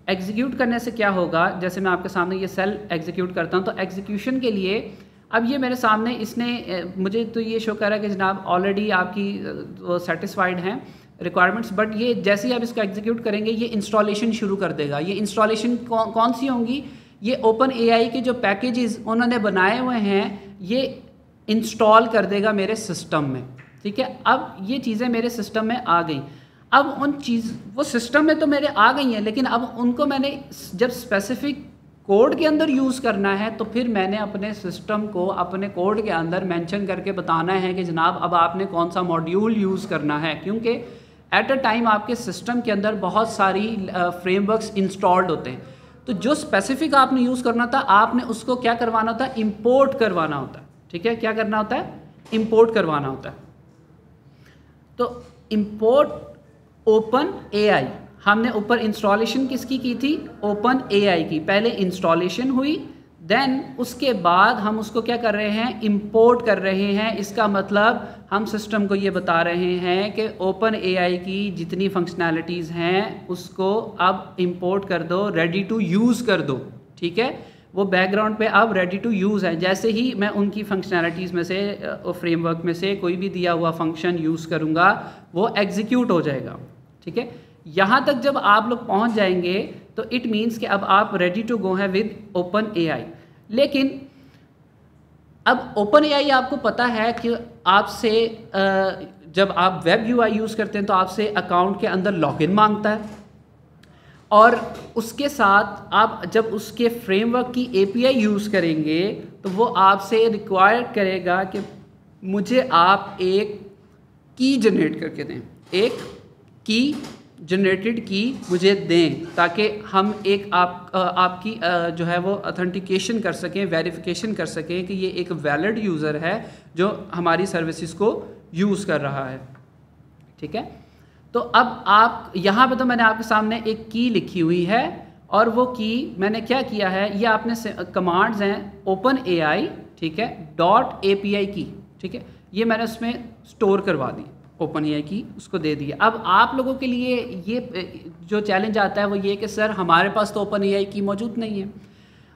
एग्जीक्यूट करने से क्या होगा, जैसे मैं आपके सामने ये सेल एग्जीक्यूट करता हूँ, तो एग्जीक्यूशन के लिए अब ये मेरे सामने इसने मुझे तो ये शो कर रहा है कि जनाब ऑलरेडी आपकी सेटिस्फाइड हैं रिक्वायरमेंट्स, बट ये जैसे ही आप इसको एग्जीक्यूट करेंगे ये इंस्टॉलेशन शुरू कर देगा। ये इंस्टॉलेशन कौन सी होंगी, ये OpenAI के जो पैकेजेस उन्होंने बनाए हुए हैं ये इंस्टॉल कर देगा मेरे सिस्टम में, ठीक है। अब ये चीज़ें मेरे सिस्टम में आ गई। अब वो सिस्टम में तो मेरे आ गई हैं, लेकिन अब उनको मैंने जब स्पेसिफिक कोड के अंदर यूज़ करना है तो फिर मैंने अपने सिस्टम को अपने कोड के अंदर मेंशन करके बताना है कि जनाब अब आपने कौन सा मॉड्यूल यूज़ करना है, क्योंकि एट अ टाइम आपके सिस्टम के अंदर बहुत सारी फ्रेमवर्क्स इंस्टॉल्ड होते हैं। तो जो स्पेसिफिक आपने यूज़ करना था आपने उसको क्या करवाना होता है, इंपोर्ट करवाना होता है, ठीक है। क्या करना होता है, इंपोर्ट करवाना होता है। तो इंपोर्ट OpenAI हमने ऊपर इंस्टॉलेशन किसकी की थी, ओपन एआई की। पहले इंस्टॉलेशन हुई, देन उसके बाद हम उसको क्या कर रहे हैं, इंपोर्ट कर रहे हैं। इसका मतलब हम सिस्टम को ये बता रहे हैं कि ओपन एआई की जितनी फंक्शनैलिटीज़ हैं उसको अब इंपोर्ट कर दो, रेडी टू यूज़ कर दो, ठीक है। वो बैकग्राउंड पे अब रेडी टू यूज़ है। जैसे ही मैं उनकी फंक्शनैलिटीज़ में से फ्रेमवर्क में से कोई भी दिया हुआ फंक्शन यूज़ करूँगा वो एग्जीक्यूट हो जाएगा, ठीक है। यहाँ तक जब आप लोग पहुँच जाएंगे तो इट मीन्स कि अब आप रेडी टू गो हैं विद ओपन एआई। लेकिन अब ओपन एआई आपको पता है कि आपसे जब आप वेब यूआई यूज़ करते हैं तो आपसे अकाउंट के अंदर लॉगिन मांगता है, और उसके साथ आप जब उसके फ्रेमवर्क की एपीआई यूज़ करेंगे तो वो आपसे रिक्वायर करेगा कि मुझे आप एक की जनरेट करके दें, एक की जनरेटेड की मुझे दें, ताकि हम एक आपकी जो है वो ऑथेंटिकेशन कर सकें, वेरिफिकेशन कर सकें कि ये एक वैलिड यूज़र है जो हमारी सर्विसेज को यूज़ कर रहा है, ठीक है। तो अब आप यहाँ पे तो मैंने आपके सामने एक की लिखी हुई है, और वो की मैंने क्या किया है, ये आपने कमांड्स हैं ओपन एआई, ठीक है, डॉट API की, ठीक है, ये मैंने उसमें स्टोर करवा दी, ओपन एआई की उसको दे दिया। अब आप लोगों के लिए ये जो चैलेंज आता है वो ये कि सर हमारे पास तो ओपन एआई की मौजूद नहीं है।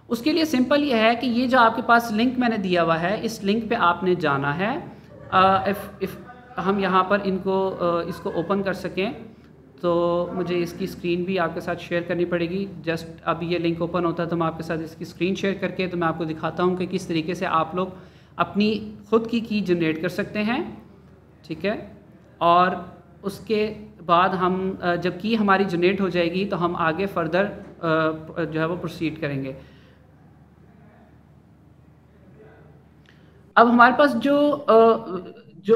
उसके लिए सिंपल ये है कि ये जो आपके पास लिंक मैंने दिया हुआ है, इस लिंक पे आपने जाना है। इफ़ हम यहाँ पर इसको ओपन कर सकें तो मुझे इसकी स्क्रीन भी आपके साथ शेयर करनी पड़ेगी। जस्ट अब ये लिंक ओपन होता है तो मैं आपके साथ इसकी स्क्रीन शेयर करके तो मैं आपको दिखाता हूँ कि किस तरीके से आप लोग अपनी ख़ुद की जनरेट कर सकते हैं, ठीक है। और उसके बाद हम जब की हमारी जनरेट हो जाएगी तो हम आगे फर्दर जो है वो प्रोसीड करेंगे। अब हमारे पास जो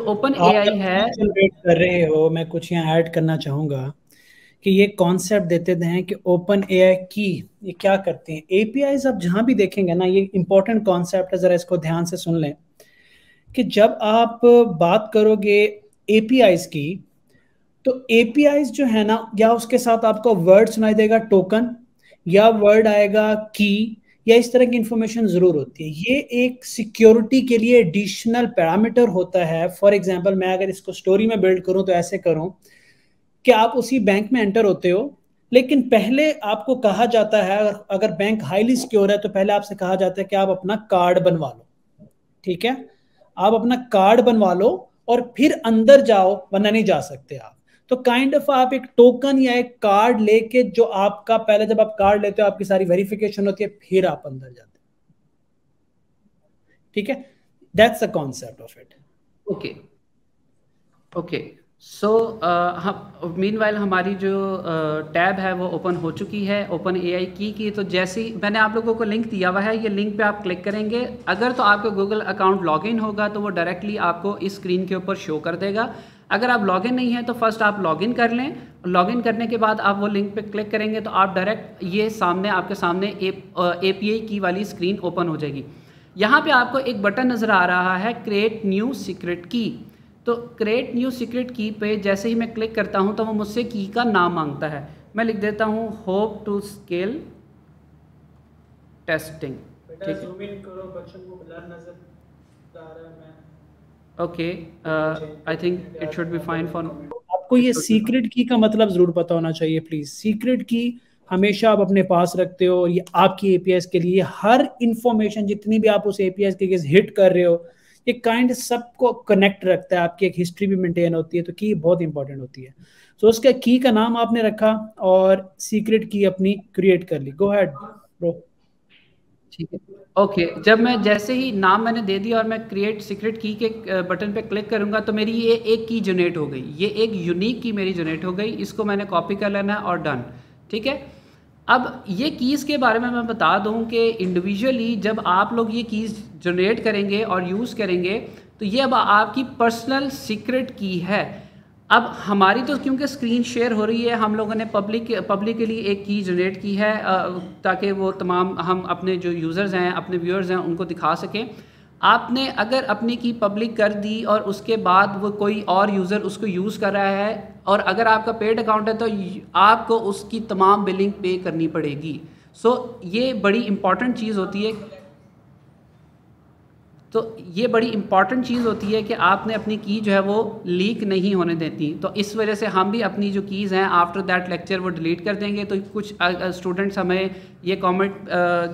ओपन एआई है
जनरेट कर रहे हो, मैं कुछ यहाँ ऐड करना चाहूँगा कि ये कॉन्सेप्ट देते हैं कि ओपन एआई की ये क्या करते हैं। एपीआईज आप जहाँ भी देखेंगे ना, ये इंपॉर्टेंट कॉन्सेप्ट है, ज़रा इसको ध्यान से सुन लें कि जब आप बात करोगे एपीआईज की तो एपीआईज जो है ना, या उसके साथ आपको वर्ड सुनाई देगा टोकन, या वर्ड आएगा की, या इस तरह की इंफॉर्मेशन जरूर होती है। ये एक सिक्योरिटी के लिए एडिशनल पैरामीटर होता है। फॉर एग्जांपल मैं अगर इसको स्टोरी में बिल्ड करूं तो ऐसे करूं कि आप उसी बैंक में एंटर होते हो, लेकिन पहले आपको कहा जाता है, अगर बैंक हाईली सिक्योर है तो पहले आपसे कहा जाता है कि आप अपना कार्ड बनवा लो, ठीक है, आप अपना कार्ड बनवा लो और फिर अंदर जाओ, वरना नहीं जा सकते आप। तो काइंड ऑफ आप एक टोकन या एक कार्ड लेके, जो आपका पहले जब आप कार्ड लेते हो आपकी सारी वेरिफिकेशन होती है, फिर आप अंदर जाते हो, ठीक है। That's the concept of it.
Okay सो हम मीनवाइल हमारी जो टैब है वो ओपन हो चुकी है ओपन एआई की। तो जैसे ही मैंने आप लोगों को लिंक दिया हुआ है, ये लिंक पे आप क्लिक करेंगे, अगर तो आपका गूगल अकाउंट लॉगिन होगा तो वो डायरेक्टली आपको इस स्क्रीन के ऊपर शो कर देगा। अगर आप लॉगिन नहीं है तो फर्स्ट आप लॉगिन कर लें। लॉगिन करने के बाद आप वो लिंक पे क्लिक करेंगे तो आप डायरेक्ट ये सामने आपके सामने API की वाली स्क्रीन ओपन हो जाएगी। यहाँ पे आपको एक बटन नज़र आ रहा है क्रिएट न्यू सीक्रेट की। तो क्रिएट न्यू सीक्रेट की पे जैसे ही मैं क्लिक करता हूँ तो वो मुझसे की का नाम मांगता है। मैं लिख देता हूँ होप टू स्केल टेस्टिंग, ठीक है। Okay I think it should be fine for.
आपको ये सीक्रेट की का मतलब जरूर पता होना चाहिए प्लीज। सीक्रेट की हमेशा आप अपने पास रखते हो, ये आपकी एपीआईज के लिए हर इंफॉर्मेशन जितनी भी आप उस एपीआईज के हिट कर रहे हो, ये काइंड सबको कनेक्ट रखता है, आपकी एक हिस्ट्री भी मेंटेन होती है। तो की बहुत इंपॉर्टेंट होती है। तो उसका की का नाम आपने रखा और सीक्रेट की अपनी क्रिएट कर ली। Go ahead bro.
ठीक है ओके जब मैं जैसे ही नाम मैंने दे दिया और मैं क्रिएट सीक्रेट की के बटन पे क्लिक करूंगा तो मेरी ये एक की जनरेट हो गई, ये एक यूनिक की मेरी जनरेट हो गई। इसको मैंने कॉपी कर लेना है और डन, ठीक है। अब ये कीज़ के बारे में मैं बता दूं कि इंडिविजुअली जब आप लोग ये कीज़ जनरेट करेंगे और यूज़ करेंगे तो ये अब आपकी पर्सनल सीक्रेट की है। अब हमारी तो क्योंकि स्क्रीन शेयर हो रही है, हम लोगों ने पब्लिकली एक की जनरेट की है ताकि वो तमाम हम अपने जो यूज़र्स हैं, अपने व्यूअर्स हैं, उनको दिखा सकें। आपने अगर अपनी की पब्लिक कर दी और उसके बाद वो कोई और यूज़र उसको यूज़ कर रहा है और अगर आपका पेड अकाउंट है तो आपको उसकी तमाम बिलिंग पे करनी पड़ेगी। सो ये बड़ी इंपॉर्टेंट चीज़ होती है। तो ये बड़ी इंपॉर्टेंट चीज़ होती है कि आपने अपनी की जो है वो लीक नहीं होने देती। तो इस वजह से हम भी अपनी जो कीज़ हैं आफ्टर दैट लेक्चर वो डिलीट कर देंगे। तो कुछ स्टूडेंट्स हमें ये कमेंट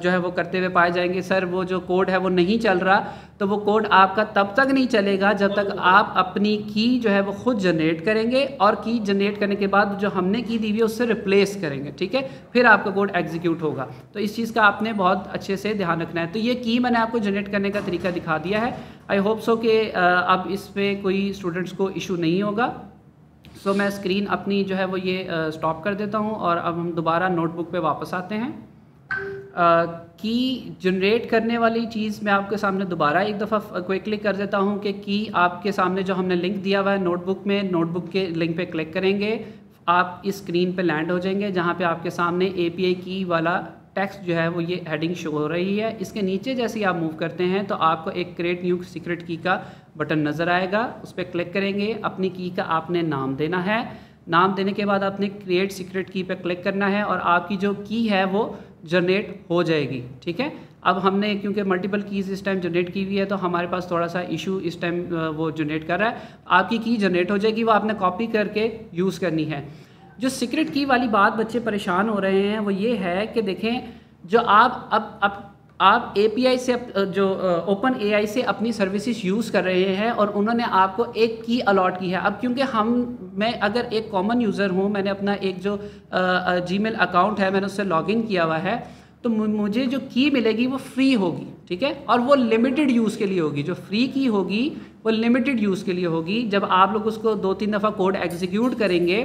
जो है वो करते हुए पाए जाएंगे, सर वो जो कोड है वो नहीं चल रहा। तो वो कोड आपका तब तक नहीं चलेगा जब तक आप अपनी की जो है वो खुद जनरेट करेंगे और की जनरेट करने के बाद जो हमने की दी हुई है उससे रिप्लेस करेंगे, ठीक है, फिर आपका कोड एग्जीक्यूट होगा। तो इस चीज़ का आपने बहुत अच्छे से ध्यान रखना है। तो ये की मैंने आपको जनरेट करने का तरीका दिखा दिया है। आई होप सो कि अब इस पर कोई स्टूडेंट्स को इशू नहीं होगा। सो मैं स्क्रीन अपनी जो है वो ये स्टॉप कर देता हूँ और अब हम दोबारा नोटबुक पे वापस आते हैं। की जनरेट करने वाली चीज़ मैं आपके सामने दोबारा एक दफ़ा क्विकली कर देता हूँ कि की आपके सामने जो हमने लिंक दिया हुआ है नोटबुक में, नोटबुक के लिंक पे क्लिक करेंगे, आप इस स्क्रीन पे लैंड हो जाएंगे जहाँ पे आपके सामने API की वाला टेक्स्ट जो है वो ये हेडिंग शो हो रही है। इसके नीचे जैसे ही आप मूव करते हैं तो आपको एक क्रिएट न्यू सीक्रेट की का बटन नज़र आएगा, उस पर क्लिक करेंगे। अपनी की का आपने नाम देना है, नाम देने के बाद आपने क्रिएट सीक्रेट की पे क्लिक करना है और आपकी जो की है वो जनरेट हो जाएगी, ठीक है। अब हमने क्योंकि मल्टीपल कीज़ इस टाइम जनरेट की हुई है तो हमारे पास थोड़ा सा इशू इस टाइम वो जनरेट कर रहा है। आपकी की जनरेट हो जाएगी, वो आपने कॉपी करके यूज़ करनी है। जो सीक्रेट की वाली बात बच्चे परेशान हो रहे हैं वो ये है कि देखें, जो आप API से जो ओपन AI से अपनी सर्विसेज यूज़ कर रहे हैं और उन्होंने आपको एक की अलॉट की है। अब क्योंकि मैं अगर एक कॉमन यूज़र हूँ, मैंने अपना एक जो Gmail अकाउंट है मैंने उससे लॉगिन किया हुआ है, तो मुझे जो की मिलेगी वो फ्री होगी, ठीक है, और वो लिमिटेड यूज़ के लिए होगी। जो फ्री की होगी वो लिमिटेड यूज़ के लिए होगी। जब आप लोग उसको 2-3 दफ़ा कोड एग्जीक्यूट करेंगे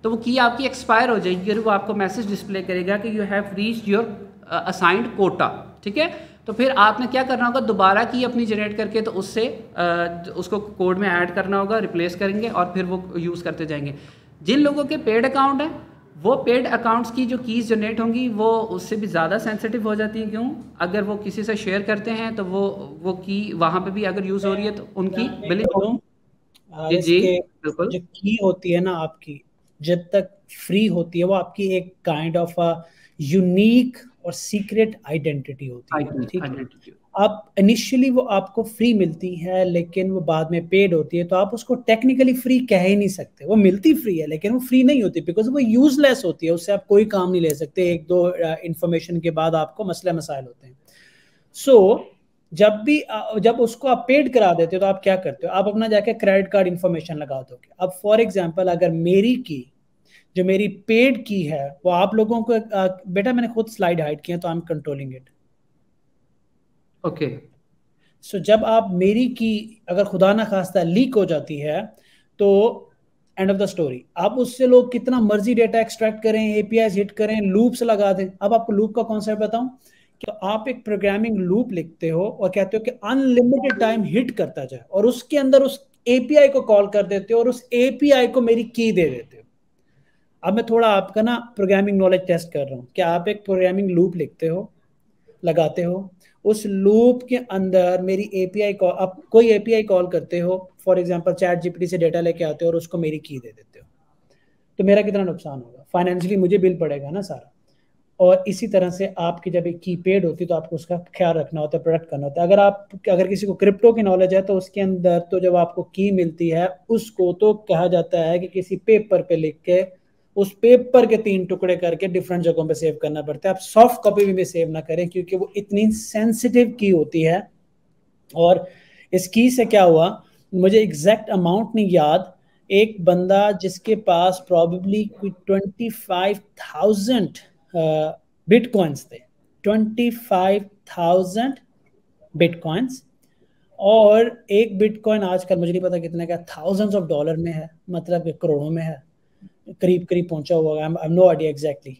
तो वो की आपकी एक्सपायर हो जाएगी और वो आपको मैसेज डिस्प्ले करेगा कि you have reached your assigned quota, ठीक है। तो फिर आपने क्या करना होगा, दोबारा की अपनी जनरेट करके तो उससे उसको कोड में ऐड करना होगा, रिप्लेस करेंगे और फिर वो यूज़ करते जाएंगे। जिन लोगों के पेड अकाउंट हैं वो पेड अकाउंट्स की जो कीज़ जनरेट होंगी वो उससे भी ज़्यादा सेंसिटिव हो जाती हैं। क्यों? अगर वो किसी से शेयर करते हैं तो वो की वहाँ पे भी अगर यूज़ हो रही है तो उनकी बिलिंग जी बिल्कुल
जो की होती है ना आपकी, जब तक फ्री होती है वो आपकी एक काइंड ऑफ यूनिक और सीक्रेट आइडेंटिटी होती है, ठीक है। आप इनिशियली वो आपको फ्री मिलती है लेकिन वो बाद में पेड होती है, तो आप उसको टेक्निकली फ्री कह ही नहीं सकते। वो मिलती फ्री है लेकिन वो फ्री नहीं होती बिकॉज वो यूजलेस होती है, उससे आप कोई काम नहीं ले सकते। 1-2 इंफॉर्मेशन के बाद आपको मसले मसाइल होते हैं। सो जब उसको आप पेड करा देते हो तो आप क्या करते हो, आप अपना जाके क्रेडिट कार्ड इंफॉर्मेशन लगा दोगे। अब फॉर एग्जांपल अगर मेरी की जो मेरी पेड की है वो आप लोगों को बेटा मैंने खुद स्लाइड हाइड किया तो I am controlling it,
okay.
So जब आप मेरी की अगर खुदा ना खास्ता लीक हो जाती है तो एंड ऑफ द स्टोरी। आप उससे लोग कितना मर्जी डेटा एक्सट्रैक्ट करें, APIs हिट करें, लूप्स लगा दें। अब आपको लूप का कॉन्सेप्ट बताऊं कि आप एक प्रोग्रामिंग लूप लिखते हो और कहते हो कि अनलिमिटेड टाइम हिट करता जाए और उसके अंदर उस API को कॉल कर देते हो और उस API को मेरी की दे देते हो। अब मैं थोड़ा आपका ना प्रोग्रामिंग नॉलेज टेस्ट कर रहा हूँ कि आप एक प्रोग्रामिंग लूप लिखते हो, लगाते हो, उस लूप के अंदर मेरी API कॉल, आप कोई API कॉल करते हो, फॉर एग्जांपल ChatGPT से डेटा लेके आते हो और उसको मेरी की दे देते हो, तो मेरा कितना नुकसान होगा? फाइनेंशियली मुझे बिल पड़ेगा ना सारा। और इसी तरह से आपकी जब एक की पेड होती है तो आपको उसका ख्याल रखना होता है, प्रोटेक्ट करना होता है। अगर किसी को क्रिप्टो की नॉलेज है तो उसके अंदर तो जब आपको की मिलती है उसको तो कहा जाता है कि किसी पेपर पे लिख के उस पेपर के 3 टुकड़े करके डिफरेंट जगहों पे सेव करना पड़ता है। आप सॉफ्ट कॉपी में सेव ना करें क्योंकि वो इतनी सेंसिटिव की होती है। और इस की से क्या हुआ, मुझे एग्जैक्ट अमाउंट नहीं याद, एक बंदा जिसके पास प्रॉबेबली कोई 25,000 बिटकॉइंस थे, 25,000 बिटकॉइंस, और एक बिटकॉइन आजकल मुझे नहीं पता कितने का, थाउजेंड्स ऑफ डॉलर में है, मतलब करोड़ों में है, करीब करीब पहुंचा हुआ है, आई नो आइडिया एग्जैक्टली।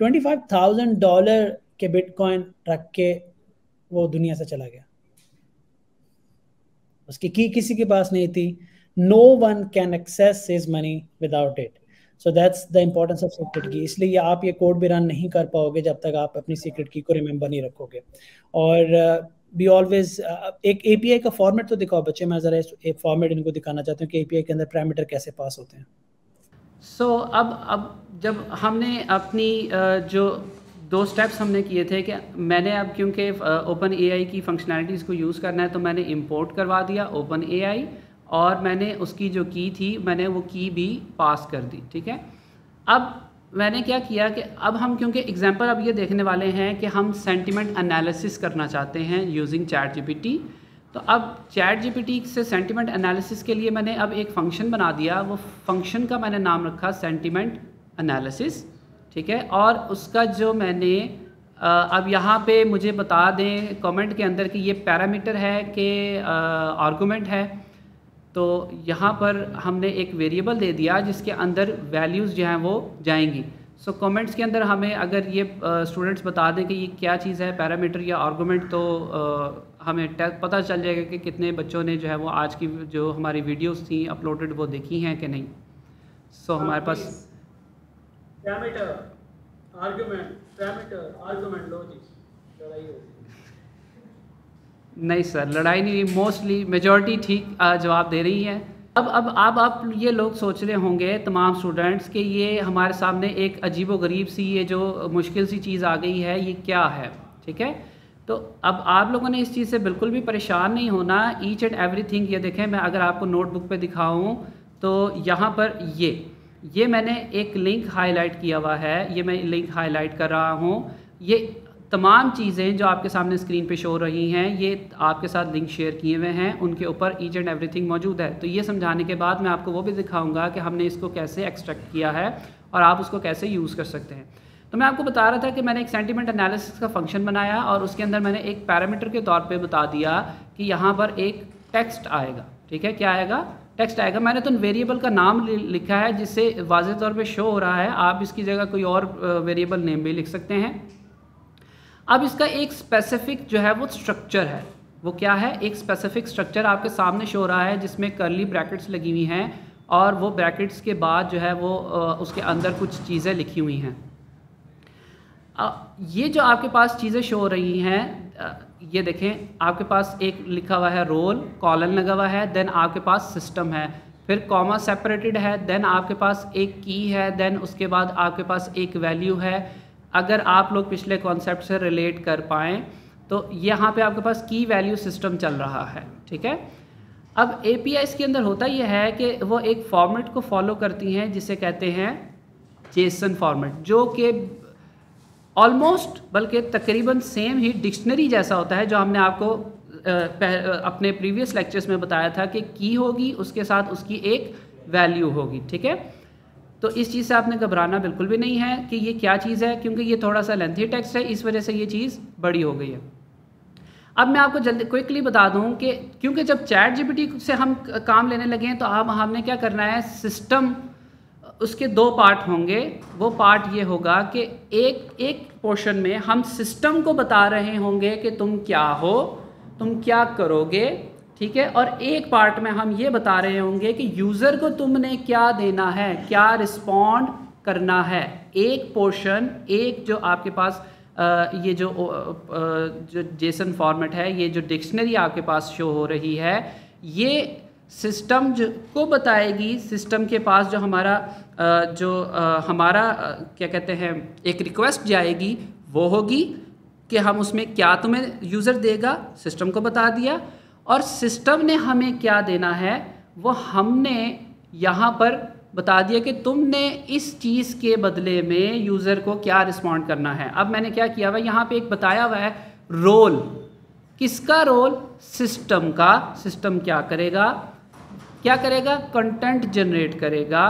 $25,000 के बिटकॉइन रख के वो दुनिया से चला गया। उसकी की किसी के पास नहीं थी। No one can access his money without it. So that's the importance of secret की। इसलिए आप ये कोड भी रन नहीं कर पाओगे जब तक आप अपनी सीक्रेट की को रिमेंबर नहीं रखोगे। और बी ऑलवेज एक एपीआई का फॉर्मेट तो दिखाओ बच्चे, मैं ज़रा एक फॉर्मेट इनको दिखाना चाहता हूँ कि एपीआई के अंदर पैरामीटर कैसे पास होते हैं।
अब जब हमने अपनी जो 2 स्टेप्स हमने किए थे कि मैंने अब क्योंकि ओपन एआई की फंक्शनैलिटीज़ को यूज़ करना है तो मैंने इंपोर्ट करवा दिया ओपन एआई, और मैंने उसकी जो की थी मैंने वो की भी पास कर दी, ठीक है। अब मैंने क्या किया कि अब हम क्योंकि एग्जांपल अब ये देखने वाले हैं कि हम सेंटिमेंट एनालिसिस करना चाहते हैं यूजिंग चैट जीपीटी, तो अब चैट जीपीटी से सेंटिमेंट एनालिसिस के लिए मैंने अब एक फ़ंक्शन बना दिया। वो फंक्शन का मैंने नाम रखा सेंटिमेंट एनालिसिस, ठीक है। और उसका जो मैंने अब यहाँ पे मुझे बता दें कमेंट के अंदर कि ये पैरामीटर है कि आर्गुमेंट है। तो यहाँ पर हमने एक वेरिएबल दे दिया जिसके अंदर वैल्यूज़ जो हैं वो जाएंगी। सो कमेंट्स के अंदर हमें अगर ये स्टूडेंट्स बता दें कि ये क्या चीज़ है, पैरामीटर या आर्गुमेंट, तो हमें पता चल जाएगा कि कितने बच्चों ने जो है वो आज की जो हमारी वीडियोस थी अपलोडेड वो देखी हैं कि नहीं। सो हमारे पास
पैरामीटर आर्गुमेंट लॉजिक लड़ाई होती
नहीं सर, लड़ाई नहीं, मोस्टली मेजॉरिटी ठीक जवाब दे रही है। अब आप ये लोग सोच रहे होंगे तमाम स्टूडेंट्स कि ये हमारे सामने एक अजीबोगरीब सी ये जो मुश्किल सी चीज़ आ गई है, ये क्या है, ठीक है। तो अब आप लोगों ने इस चीज़ से बिल्कुल भी परेशान नहीं होना। ईच एंड एवरीथिंग ये देखें, मैं अगर आपको नोटबुक पे दिखाऊं तो यहाँ पर ये मैंने एक लिंक हाईलाइट किया हुआ है, ये मैं लिंक हाईलाइट कर रहा हूँ। ये तमाम चीज़ें जो आपके सामने स्क्रीन पे शो हो रही हैं, ये आपके साथ लिंक शेयर किए हुए हैं, उनके ऊपर ईच एंड एवरीथिंग मौजूद है। तो ये समझाने के बाद मैं आपको वो भी दिखाऊंगा कि हमने इसको कैसे एक्सट्रैक्ट किया है और आप उसको कैसे यूज़ कर सकते हैं। तो मैं आपको बता रहा था कि मैंने एक सेंटिमेंट एनालिसिस का फंक्शन बनाया और उसके अंदर मैंने एक पैरामीटर के तौर पर बता दिया कि यहाँ पर एक टेक्स्ट आएगा, ठीक है। क्या आएगा? टेक्स्ट आएगा। मैंने तो वेरिएबल का नाम लिखा है जिससे वाज़ेह तौर पे शो हो रहा है। आप इसकी जगह कोई और वेरिएबल नेम भी लिख सकते हैं। अब इसका एक स्पेसिफिक जो है वो स्ट्रक्चर है। वो क्या है? एक स्पेसिफिक स्ट्रक्चर आपके सामने शो हो रहा है जिसमें कर्ली ब्रैकेट्स लगी हुई हैं और वो ब्रैकेट्स के बाद जो है वो उसके अंदर कुछ चीज़ें लिखी हुई हैं। ये जो आपके पास चीज़ें शो हो रही हैं, ये देखें, आपके पास एक लिखा हुआ है रोल, कॉलन लगा हुआ है, देन आपके पास सिस्टम है, फिर कॉमा सेपरेटेड है, देन आपके पास एक की है, देन उसके बाद आपके पास एक वैल्यू है। अगर आप लोग पिछले कॉन्सेप्ट से रिलेट कर पाएँ तो यहाँ पे आपके पास की वैल्यू सिस्टम चल रहा है, ठीक है। अब APIs के अंदर होता यह है कि वो एक फॉर्मेट को फॉलो करती हैं जिसे कहते हैं जेसन फॉर्मेट, जो कि ऑलमोस्ट बल्कि तकरीबन सेम ही डिक्शनरी जैसा होता है, जो हमने आपको अपने प्रीवियस लेक्चर्स में बताया था कि की होगी, उसके साथ उसकी एक वैल्यू होगी, ठीक है। तो इस चीज़ से आपने घबराना बिल्कुल भी नहीं है कि ये क्या चीज़ है, क्योंकि ये थोड़ा सा लेंथी टेक्स्ट है, इस वजह से ये चीज़ बड़ी हो गई है। अब मैं आपको जल्दी क्विकली बता दूं कि क्योंकि जब चैट जीपीटी से हम काम लेने लगे हैं तो अब हमने क्या करना है, सिस्टम उसके 2 पार्ट होंगे। वो पार्ट ये होगा कि एक पोर्शन में हम सिस्टम को बता रहे होंगे कि तुम क्या हो, तुम क्या करोगे, ठीक है। और एक पार्ट में हम ये बता रहे होंगे कि यूज़र को तुमने क्या देना है, क्या रिस्पॉन्ड करना है। एक पोर्शन, एक जो आपके पास ये जो जेसन फॉर्मेट है, ये जो डिक्शनरी आपके पास शो हो रही है, ये सिस्टम को बताएगी। सिस्टम के पास जो हमारा क्या कहते हैं, एक रिक्वेस्ट जाएगी, वो होगी कि हम उसमें क्या तुम्हें यूज़र देगा, सिस्टम को बता दिया। और सिस्टम ने हमें क्या देना है वो हमने यहाँ पर बता दिया कि तुमने इस चीज़ के बदले में यूज़र को क्या रिस्पॉन्ड करना है। अब मैंने क्या किया हुआ, यहाँ पे एक बताया हुआ है रोल। किसका रोल? सिस्टम का। सिस्टम क्या करेगा? कंटेंट जनरेट करेगा।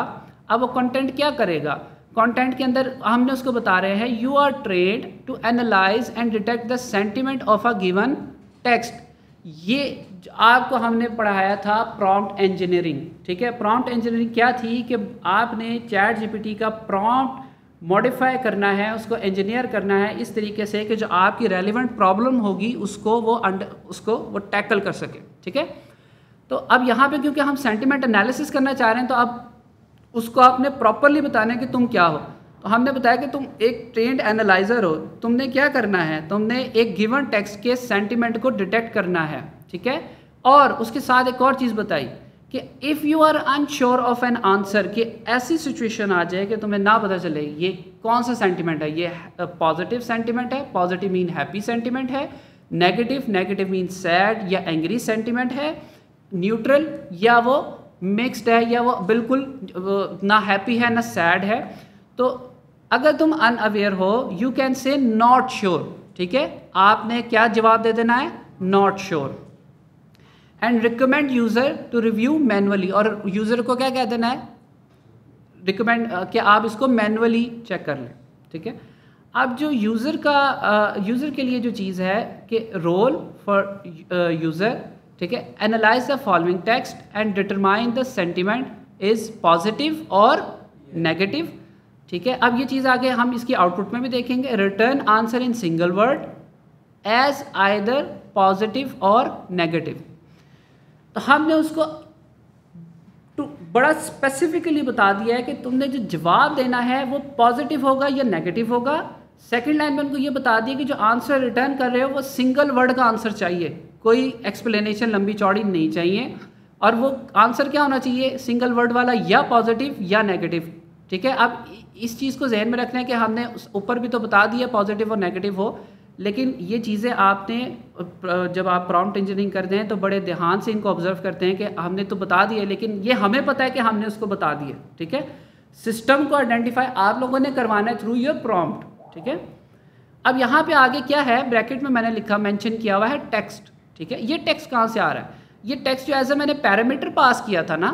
अब वो कंटेंट क्या करेगा? कंटेंट के अंदर हमने उसको बता रहे हैं you are trained to analyse and detect the sentiment of a given text. ये आपको हमने पढ़ाया था प्रॉम्प्ट इंजीनियरिंग, ठीक है। प्रॉम्प्ट इंजीनियरिंग क्या थी कि आपने चैट जीपीटी का प्रॉम्प्ट मॉडिफाई करना है, उसको इंजीनियर करना है इस तरीके से कि जो आपकी रेलिवेंट प्रॉब्लम होगी उसको वो टैकल कर सके, ठीक है। तो अब यहाँ पे क्योंकि हम सेंटिमेंट एनालिसिस करना चाह रहे हैं तो अब उसको आपने प्रॉपरली बताना है कि तुम क्या हो। तो हमने बताया कि तुम एक ट्रेंड एनालाइज़र हो, तुमने क्या करना है, तुमने एक गिवन टेक्स्ट के सेंटिमेंट को डिटेक्ट करना है, ठीक है। और उसके साथ एक और चीज़ बताई कि if you are unsure of an answer, कि ऐसी सिचुएशन आ जाए कि तुम्हें ना पता चले ये कौन सा सेंटिमेंट है, ये पॉजिटिव सेंटिमेंट है, पॉजिटिव मीन हैप्पी सेंटिमेंट है, नेगेटिव मीन सैड या एंग्री सेंटिमेंट है, न्यूट्रल या वो मिक्स्ड है, या वो बिल्कुल ना हैप्पी है ना सैड है। तो अगर तुम अनअवेयर हो, you can say not sure, ठीक है। आपने क्या जवाब दे देना है, not sure. And recommend user to review manually, और यूज़र को क्या कह देना है, रिकमेंड कि आप इसको मैनुअली चेक कर लें, ठीक है। अब जो यूज़र का यूज़र के लिए जो चीज़ है कि रोल फॉर यूज़र, ठीक है, analyse the following text and determine the sentiment is positive और नेगेटिव, ठीक है। अब ये चीज़ आगे हम इसकी आउटपुट में भी देखेंगे। Return answer in single word as either positive और नेगेटिव। तो हमने उसको बड़ा स्पेसिफिकली बता दिया है कि तुमने जो जवाब देना है वो पॉजिटिव होगा या नेगेटिव होगा। सेकंड लाइन में उनको ये बता दिया कि जो आंसर रिटर्न कर रहे हो वो सिंगल वर्ड का आंसर चाहिए, कोई एक्सप्लेनेशन लंबी चौड़ी नहीं चाहिए, और वो आंसर क्या होना चाहिए, सिंगल वर्ड वाला, या पॉजिटिव या नेगेटिव, ठीक है। अब इस चीज़ को जहन में रखना है कि हमने ऊपर भी तो बता दिया पॉजिटिव और नेगेटिव हो, लेकिन ये चीज़ें आपने जब आप प्रॉम्प्ट इंजीनियरिंग करते हैं तो बड़े ध्यान से इनको ऑब्जर्व करते हैं कि हमने तो बता दिया, लेकिन ये हमें पता है कि हमने उसको बता दिया, ठीक है। सिस्टम को आइडेंटिफाई आप लोगों ने करवाना है थ्रू योर प्रॉम्प्ट, ठीक है। अब यहाँ पे आगे क्या है, ब्रैकेट में मैंने लिखा, मेंशन किया हुआ है टेक्स्ट, ठीक है। ये टेक्स्ट कहाँ से आ रहा है, ये टेक्स्ट जो ऐसा मैंने पैरामीटर पास किया था ना,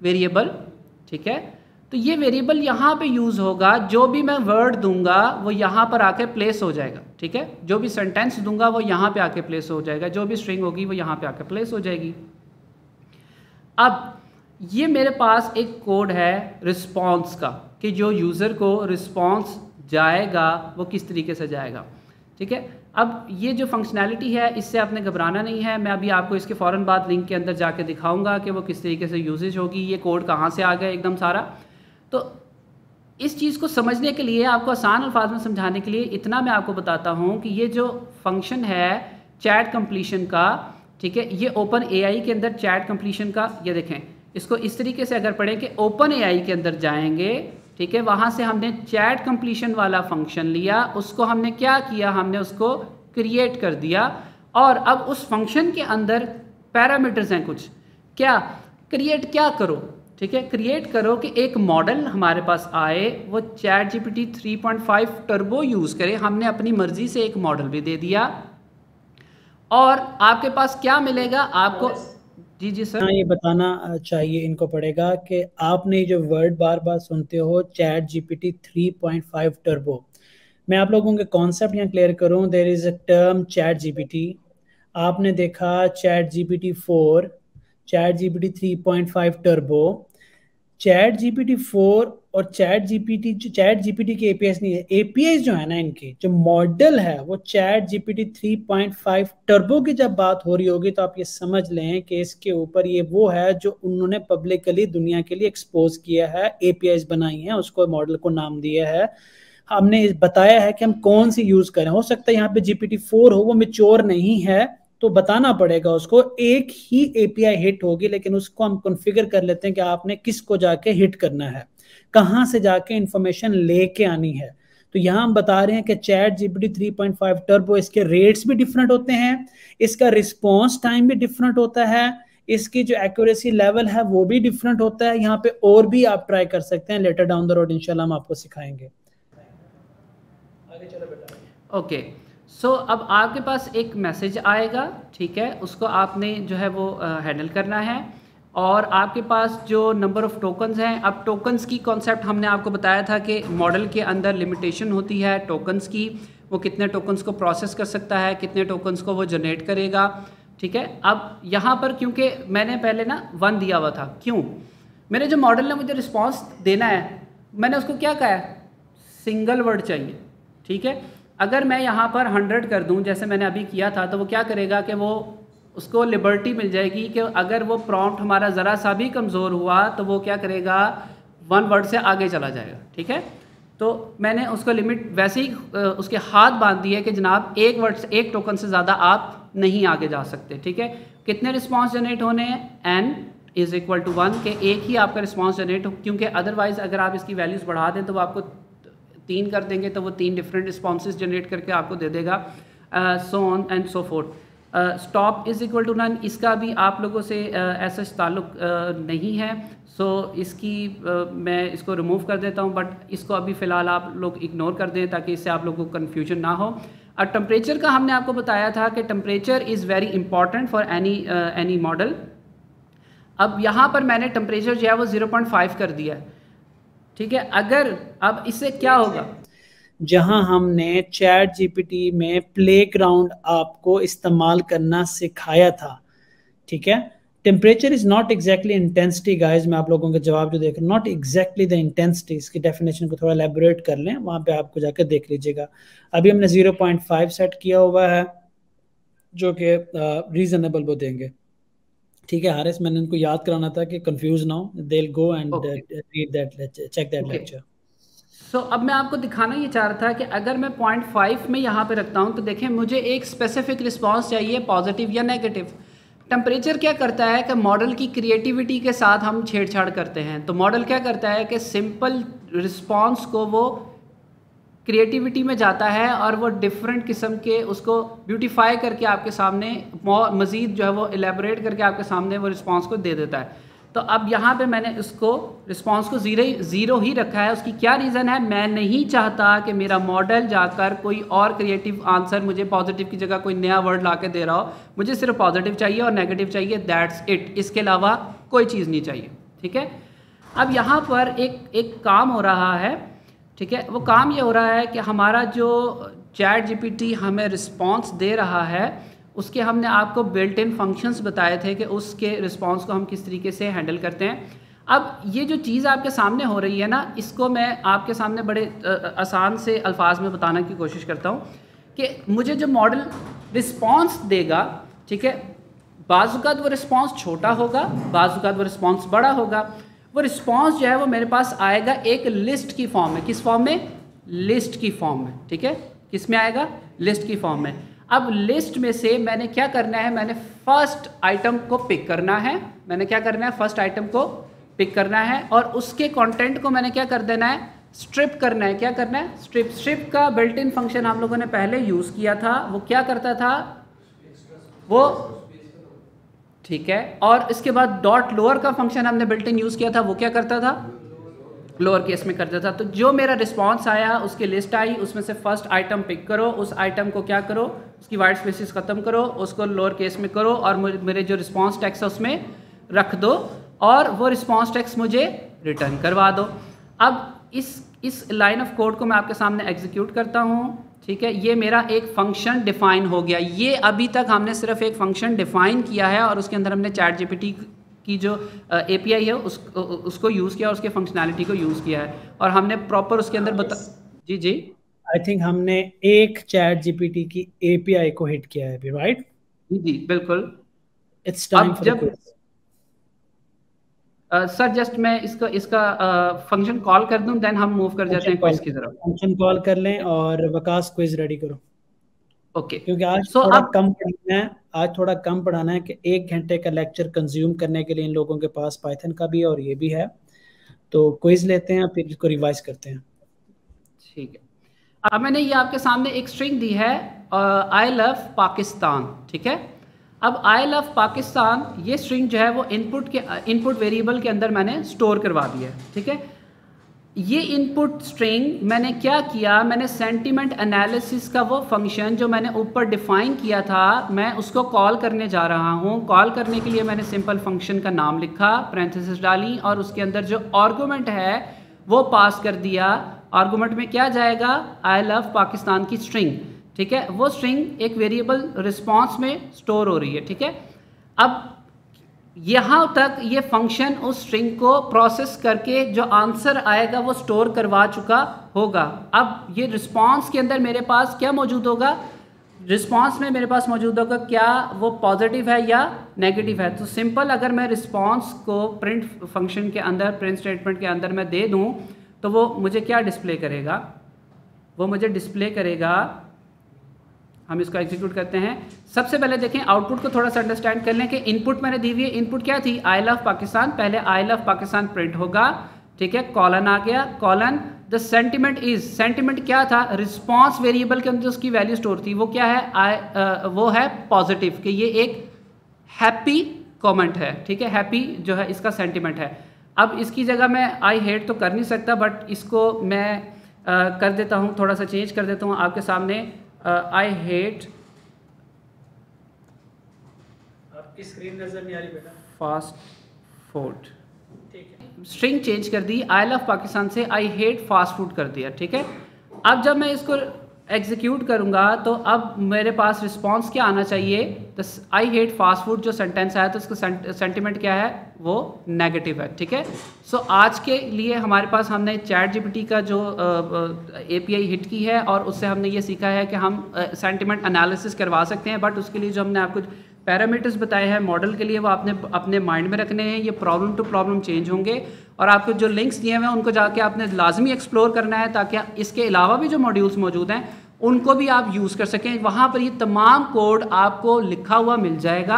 वेरिएबल, ठीक है। तो ये वेरिएबल यहाँ पे यूज़ होगा, जो भी मैं वर्ड दूंगा वो यहाँ पर आके प्लेस हो जाएगा, ठीक है। जो भी सेंटेंस दूंगा वो यहाँ पे आके प्लेस हो जाएगा, जो भी स्ट्रिंग होगी वो यहाँ पे आके प्लेस हो जाएगी। अब ये मेरे पास एक कोड है रिस्पॉन्स का, कि जो यूज़र को रिस्पॉन्स जाएगा वो किस तरीके से जाएगा, ठीक है। अब ये जो फंक्शनैलिटी है इससे आपने घबराना नहीं है, मैं अभी आपको इसके फ़ौरन बाद लिंक के अंदर जाके दिखाऊंगा कि वो किस तरीके से यूजेज होगी, ये कोड कहाँ से आ गया एकदम सारा। तो इस चीज़ को समझने के लिए, आपको आसान अल्फाज में समझाने के लिए इतना मैं आपको बताता हूँ कि ये जो फंक्शन है चैट कंप्लीशन का, ठीक है, ये ओपन एआई के अंदर चैट कंप्लीशन का, ये देखें, इसको इस तरीके से अगर पढ़ें कि ओपन एआई के अंदर जाएंगे, ठीक है, वहाँ से हमने चैट कंप्लीशन वाला फंक्शन लिया, उसको हमने क्या किया, हमने उसको क्रिएट कर दिया, और अब उस फंक्शन के अंदर पैरामीटर्स हैं कुछ, क्या क्रिएट क्या करो, ठीक है, क्रिएट करो कि एक मॉडल हमारे पास आए, वो चैट जीपीटी 3.5 टर्बो यूज़ करे, हमने अपनी मर्जी से एक मॉडल भी दे दिया, और आपके पास क्या मिलेगा आपको, जी सर।
ये बताना चाहिए इनको पड़ेगा कि आपने जो वर्ड बार बार सुनते हो चैट जीपीटी 3.5 टर्बो, मैं आप लोगों के कॉन्सेप्ट यहाँ क्लियर करूँ। There is a term chat GPT, आपने देखा chat GPT 4, chat GPT 3.5 turbo, chat GPT 4 और चैट जीपीटी के एपीआई नहीं है, एपीआई जो है ना इनकी जो मॉडल है वो चैट जीपीटी 3.5 टर्बो की जब बात हो रही होगी तो आप ये समझ लें कि इसके ऊपर ये वो है जो उन्होंने पब्लिकली दुनिया के लिए एक्सपोज किया है, एपीआई बनाई है, उसको मॉडल को नाम दिया है, हमने बताया है कि हम कौन सी यूज करें। हो सकता है यहाँ पे जीपीटी 4 हो, वो मेच्योर नहीं है तो बताना पड़ेगा उसको, एक ही एपीआई हिट होगी, लेकिन उसको हम कॉन्फ़िगर कर लेते हैं कि आपने किसको जाके हिट करना है, कहां से जाके इंफॉर्मेशन लेके आनी है। तो यहाँ हम बता रहे हैं कि चैट जीपीटी 3.5 टर्बो, इसके रेट्स भी डिफरेंट होते हैं, इसका रिस्पॉन्स टाइम भी डिफरेंट होता है, इसकी जो एक्यूरेसी लेवल है वो भी डिफरेंट होता है। यहाँ पे और भी आप ट्राई कर सकते हैं, लेटर डाउन द रोड इंशाल्लाह हम आपको सिखाएंगे। आगे चलो बेटा।
ओके, सो अब आपके पास एक मैसेज आएगा, ठीक है, उसको आपने जो है वो हैंडल करना है, और आपके पास जो नंबर ऑफ़ टोकन्स हैं, अब टोकन्स की कॉन्सेप्ट हमने आपको बताया था कि मॉडल के अंदर लिमिटेशन होती है टोकन्स की, वो कितने टोकन्स को प्रोसेस कर सकता है, कितने टोकन्स को वो जनरेट करेगा, ठीक है। अब यहाँ पर क्योंकि मैंने पहले ना 1 दिया हुआ था, क्यों, मेरे जो मॉडल ने मुझे रिस्पॉन्स देना है, मैंने उसको क्या कहा है, सिंगल वर्ड चाहिए, ठीक है। अगर मैं यहाँ पर 100 कर दूँ जैसे मैंने अभी किया था, तो वो क्या करेगा कि वो उसको लिबर्टी मिल जाएगी कि अगर वो प्रॉम्प्ट हमारा ज़रा सा भी कमज़ोर हुआ तो वो क्या करेगा, 1 वर्ड से आगे चला जाएगा, ठीक है। तो मैंने उसको लिमिट वैसे ही उसके हाथ बांध दिए कि जनाब एक वर्ड एक टोकन से ज़्यादा आप नहीं आगे जा सकते, ठीक है। कितने रिस्पॉन्स जनरेट होने हैं, n इज़ इक्वल टू 1 के एक ही आपका रिस्पॉन्स जनरेट हो, क्योंकि अदरवाइज़ अगर आप इसकी वैल्यूज़ बढ़ा दें तो वो आपको 3 कर देंगे, तो वो 3 डिफरेंट रिस्पॉन्सेज जनरेट करके आपको दे देगा, so on and so forth. Stop is equal to none, इसका भी आप लोगों से ऐसा ताल्लुक नहीं है, सो इसकी मैं इसको रिमूव कर देता हूँ, बट इसको अभी फ़िलहाल आप लोग इग्नोर कर दें ताकि इससे आप लोगों को कन्फ्यूजन ना हो। और टेम्परेचर का हमने आपको बताया था कि temperature is very important for any model. अब यहाँ पर मैंने टेम्परेचर जो है वो 0.5 कर दिया है, ठीक है। अगर अब इससे क्या होगा,
जहां हमने चैट जीपीटी में प्लेग्राउंड आपको इस्तेमाल करना सिखाया था, ठीक है। Temperature is not exactly intensity guys, मैं आप लोगों के जवाब जो देख रहा हूँ, नॉट एग्जैक्टली द इंटेंसिटी, इसकी डेफिनेशन को थोड़ा एलेबोरेट कर लें, वहां पे आपको जाकर देख लीजिएगा। अभी हमने 0.5 सेट किया हुआ है जो कि रीजनेबल वो देंगे, ठीक है। हारिस, मैंने उनको याद कराना था कि कंफ्यूज ना हो, they will go and read that, check that lecture.
So अब मैं आपको दिखाना ये चाह रहा था कि अगर मैं 0.5 में यहाँ पे रखता हूँ तो देखें मुझे एक स्पेसिफिक रिस्पांस चाहिए, पॉजिटिव या नेगेटिव। टेम्परेचर क्या करता है कि मॉडल की क्रिएटिविटी के साथ हम छेड़छाड़ करते हैं, तो मॉडल क्या करता है कि सिंपल रिस्पांस को वो क्रिएटिविटी में जाता है और वो डिफरेंट किस्म के उसको ब्यूटीफाई करके आपके सामने मज़ीद जो है वो एलेबोरेट करके आपके सामने वो रिस्पांस को दे देता है। तो अब यहाँ पे मैंने उसको रिस्पांस को ज़ीरो ही रखा है। उसकी क्या रीज़न है, मैं नहीं चाहता कि मेरा मॉडल जाकर कोई और क्रिएटिव आंसर मुझे पॉजिटिव की जगह कोई नया वर्ड ला के दे रहा हो। मुझे सिर्फ पॉजिटिव चाहिए और नेगेटिव चाहिए, दैट्स इट, इसके अलावा कोई चीज़ नहीं चाहिए, ठीक है। अब यहाँ पर एक काम हो रहा है, ठीक है। वो काम ये हो रहा है कि हमारा जो चैट जीपीटी हमें रिस्पांस दे रहा है उसके हमने आपको बिल्ट इन फंक्शंस बताए थे कि उसके रिस्पांस को हम किस तरीके से हैंडल करते हैं। अब ये जो चीज़ आपके सामने हो रही है ना, इसको मैं आपके सामने बड़े आसान से अल्फाज में बताने की कोशिश करता हूँ कि मुझे जो मॉडल रिस्पांस देगा, ठीक है, बाज़-औक़ात वो रिस्पांस छोटा होगा, बाज़-औक़ात वो रिस्पांस बड़ा होगा। वो रिस्पांस जो है वो मेरे पास आएगा एक लिस्ट की फॉर्म में। किस फॉर्म में, लिस्ट की फॉर्म में, ठीक है। किस में आएगा, लिस्ट की फॉर्म में। अब लिस्ट में से मैंने क्या करना है, मैंने फर्स्ट आइटम को पिक करना है, मैंने क्या करना है, फर्स्ट आइटम को पिक करना है और उसके कंटेंट को मैंने क्या कर देना है, स्ट्रिप करना है। क्या करना है, स्ट्रिप। स्ट्रिप का बिल्ट इन फंक्शन हम लोगों ने पहले यूज़ किया था, वो क्या करता था, वो ठीक है। और इसके बाद डॉट लोअर का फंक्शन हमने बिल्ट इन यूज़ किया था, वो क्या करता था, लोअर केस में करता था। तो जो मेरा रिस्पांस आया उसकी लिस्ट आई, उसमें से फर्स्ट आइटम पिक करो, उस आइटम को क्या करो, उसकी वाइट स्पेसिस ख़त्म करो, उसको लोअर केस में करो और मेरे जो रिस्पांस टेक्स्ट है उसमें रख दो और वो रिस्पांस टेक्स्ट मुझे रिटर्न करवा दो। अब इस लाइन ऑफ कोड को मैं आपके सामने एग्जीक्यूट करता हूँ, ठीक है। ये मेरा एक फंक्शन डिफाइन हो गया। ये अभी तक हमने सिर्फ एक फंक्शन डिफाइन किया है और उसके अंदर हमने चैट जीपीटी की जो एपीआई है उसको यूज़ किया, उसके फंक्शनैलिटी को यूज़ किया है और हमने प्रॉपर उसके अंदर जी जी
आई थिंक हमने एक चैट जीपीटी की एपीआई को हिट किया है अभी, राइट?
जी जी बिल्कुल।
It's time for quiz.
Sir just मैं इसका फंक्शन कॉल कर दूं, देन हम मूव कर जाते हैं क्विज की तरफ।
फंक्शन कॉल कर लें और वकास क्विज रेडी करो।
ओके
क्योंकि आज थोड़ा कम पढ़ाना है, आज थोड़ा कम पढ़ाना है कि 1 घंटे का लेक्चर कंज्यूम करने के लिए इन लोगों के पास पाइथन का भी है और ये भी है। तो क्विज लेते हैं फिर इसको रिवाइज करते हैं,
ठीक है। अब मैंने ये आपके सामने एक स्ट्रिंग दी है, आई लव पाकिस्तान, ठीक है। अब आई लव पाकिस्तान ये स्ट्रिंग जो है वो इनपुट वेरिएबल के अंदर मैंने स्टोर करवा दिया है, ठीक है। ये इनपुट स्ट्रिंग मैंने क्या किया, मैंने सेंटीमेंट एनालिसिस का वो फंक्शन जो मैंने ऊपर डिफाइन किया था मैं उसको कॉल करने जा रहा हूँ। कॉल करने के लिए मैंने सिंपल फंक्शन का नाम लिखा, पैरेंथेसिस डाली और उसके अंदर जो आर्गुमेंट है वो पास कर दिया। आर्गुमेंट में क्या जाएगा, आई लव पाकिस्तान की स्ट्रिंग, ठीक है। वो स्ट्रिंग एक वेरिएबल रिस्पॉन्स में स्टोर हो रही है, ठीक है। अब यहाँ तक ये फंक्शन उस स्ट्रिंग को प्रोसेस करके जो आंसर आएगा वो स्टोर करवा चुका होगा। अब ये रिस्पांस के अंदर मेरे पास क्या मौजूद होगा, रिस्पांस में मेरे पास मौजूद होगा क्या वो पॉजिटिव है या नेगेटिव है। तो सिंपल अगर मैं रिस्पांस को प्रिंट फंक्शन के अंदर, प्रिंट स्टेटमेंट के अंदर मैं दे दूँ तो वो मुझे क्या डिस्प्ले करेगा, वो मुझे डिस्प्ले करेगा, हम इसको एग्जीक्यूट करते हैं। सबसे पहले देखें आउटपुट को थोड़ा सा अंडरस्टैंड कर लें कि इनपुट मैंने दी हुई है, इनपुट क्या थी, आई लव पाकिस्तान, पहले आई लव पाकिस्तान प्रिंट होगा, ठीक है, कॉलन आ गया, colon the sentiment is, sentiment क्या था, रिस्पॉन्स वेरिएबल के अंदर उसकी वैल्यू स्टोर थी, वो क्या है, वो है पॉजिटिव, कि ये एक हैप्पी कमेंट है, ठीक है, हैप्पी जो है इसका सेंटिमेंट है। अब इसकी जगह मैं आई हेट तो कर नहीं सकता, बट इसको मैं कर देता हूँ, थोड़ा सा चेंज कर देता हूँ आपके सामने, आई हेट,
आपकी स्क्रीन नजर नहीं आ रही बेटा,
फास्ट फूड,
ठीक है,
स्ट्रिंग चेंज कर दी, आई लव पाकिस्तान से आई हेट फास्ट फूड कर दिया, ठीक है। अब जब मैं इसको एग्जीक्यूट करूंगा तो अब मेरे पास रिस्पांस क्या आना चाहिए, तो आई हेट फास्ट फूड जो सेंटेंस आया तो इसका सेंटिमेंट क्या है, वो नेगेटिव है, ठीक है। सो आज के लिए हमारे पास हमने चैट जीपीटी का जो एपीआई हिट की है और उससे हमने ये सीखा है कि हम सेंटिमेंट एनालिसिस करवा सकते हैं, बट उसके लिए जो हमने आपको पैरामीटर्स बताए हैं मॉडल के लिए वो आपने अपने माइंड में रखने हैं, ये प्रॉब्लम टू प्रॉब्लम चेंज होंगे, और आपको जो लिंक्स दिए हुए हैं उनको जाके आपने लाजमी एक्सप्लोर करना है, ताकि इसके अलावा भी जो मॉड्यूल्स मौजूद हैं उनको भी आप यूज़ कर सकें। वहाँ पर ये तमाम कोड आपको लिखा हुआ मिल जाएगा।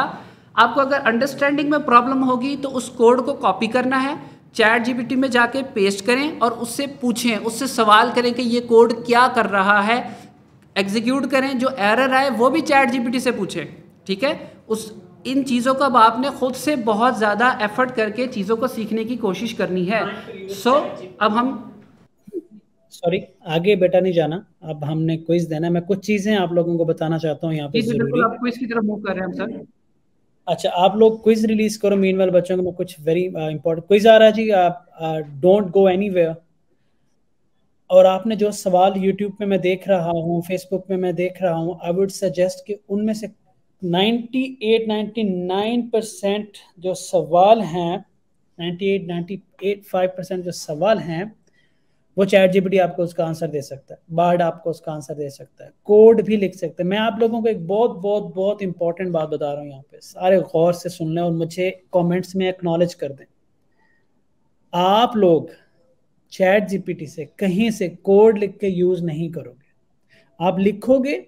आपको अगर अंडरस्टैंडिंग में प्रॉब्लम होगी तो उस कोड को कॉपी करना है, चैट जीपीटी में जाके पेस्ट करें और उससे पूछें, उससे सवाल करें कि ये कोड क्या कर रहा है, एग्जीक्यूट करें, जो एरर आए वो भी चैट जीपीटी से पूछें, ठीक है। इन चीज़ों का अब आपने खुद से बहुत ज़्यादा एफर्ट करके चीज़ों को सीखने की कोशिश करनी है। अब हम
सॉरी आगे बेटा नहीं जाना, अब हमने क्विज देना है, मैं कुछ चीजें आप लोगों को बताना चाहता हूँ यहाँ पे जरूरी।
आप क्विज की तरफ मूव कर रहे हैं सर।
अच्छा आप लोग क्विज रिलीज करो, मीनवाइल बच्चों को मैं कुछ वेरी इंपॉर्टेंट क्विज आ रहा है जी, आप डोंट गो एनीवेयर। और आपने जो सवाल यूट्यूब पे मैं देख रहा हूँ, फेसबुक पे मैं देख रहा हूँ, आई वुड सजेस्ट कि उनमें से 98-99% जो सवाल हैं, 98-98.5% जो सवाल हैं वो चैट जीपीटी आपको उसका आंसर दे सकता है, बार्ड आपको उसका आंसर दे सकता है, कोड भी लिख सकते हैं। मैं आप लोगों को एक बहुत बहुत बहुत इंपॉर्टेंट बात बता रहा हूँ, यहाँ पे सारे गौर से सुन लें और मुझे कमेंट्स में एक्नॉलेज कर दें। आप लोग चैट जीपीटी से कहीं से कोड लिख के यूज नहीं करोगे, आप लिखोगे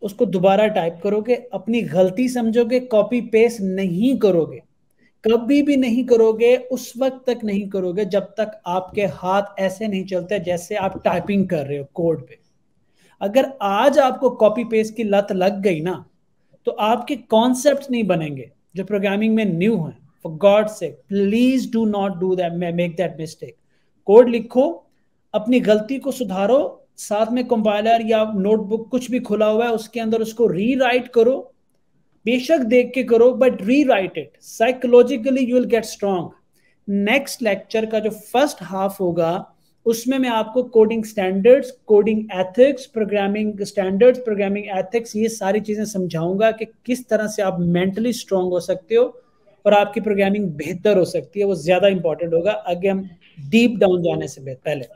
उसको दोबारा टाइप करोगे, अपनी गलती समझोगे, कॉपी पेस्ट नहीं करोगे, कभी भी नहीं करोगे, उस वक्त तक नहीं करोगे जब तक आपके हाथ ऐसे नहीं चलते जैसे आप टाइपिंग कर रहे हो कोड पे। अगर आज आपको कॉपी पेस्ट की लत लग गई ना तो आपके कॉन्सेप्ट्स नहीं बनेंगे जो प्रोग्रामिंग में न्यू है। For God sake please do not do that, make that mistake. Code लिखो, अपनी गलती को सुधारो, साथ में कंपाइलर या नोटबुक कुछ भी खुला हुआ है उसके अंदर उसको रीराइट करो, बेशक देख के करो but rewrite it, psychologically you will get strong. Next lecture का जो फर्स्ट हाफ होगा उसमें मैं आपको coding standards, coding ethics, programming standards, programming ethics, ये सारी चीजें समझाऊंगा कि किस तरह से आप मेंटली स्ट्रांग हो सकते हो और आपकी प्रोग्रामिंग बेहतर हो सकती है। वो ज्यादा इंपॉर्टेंट होगा आगे हम डीप डाउन जाने से पहले।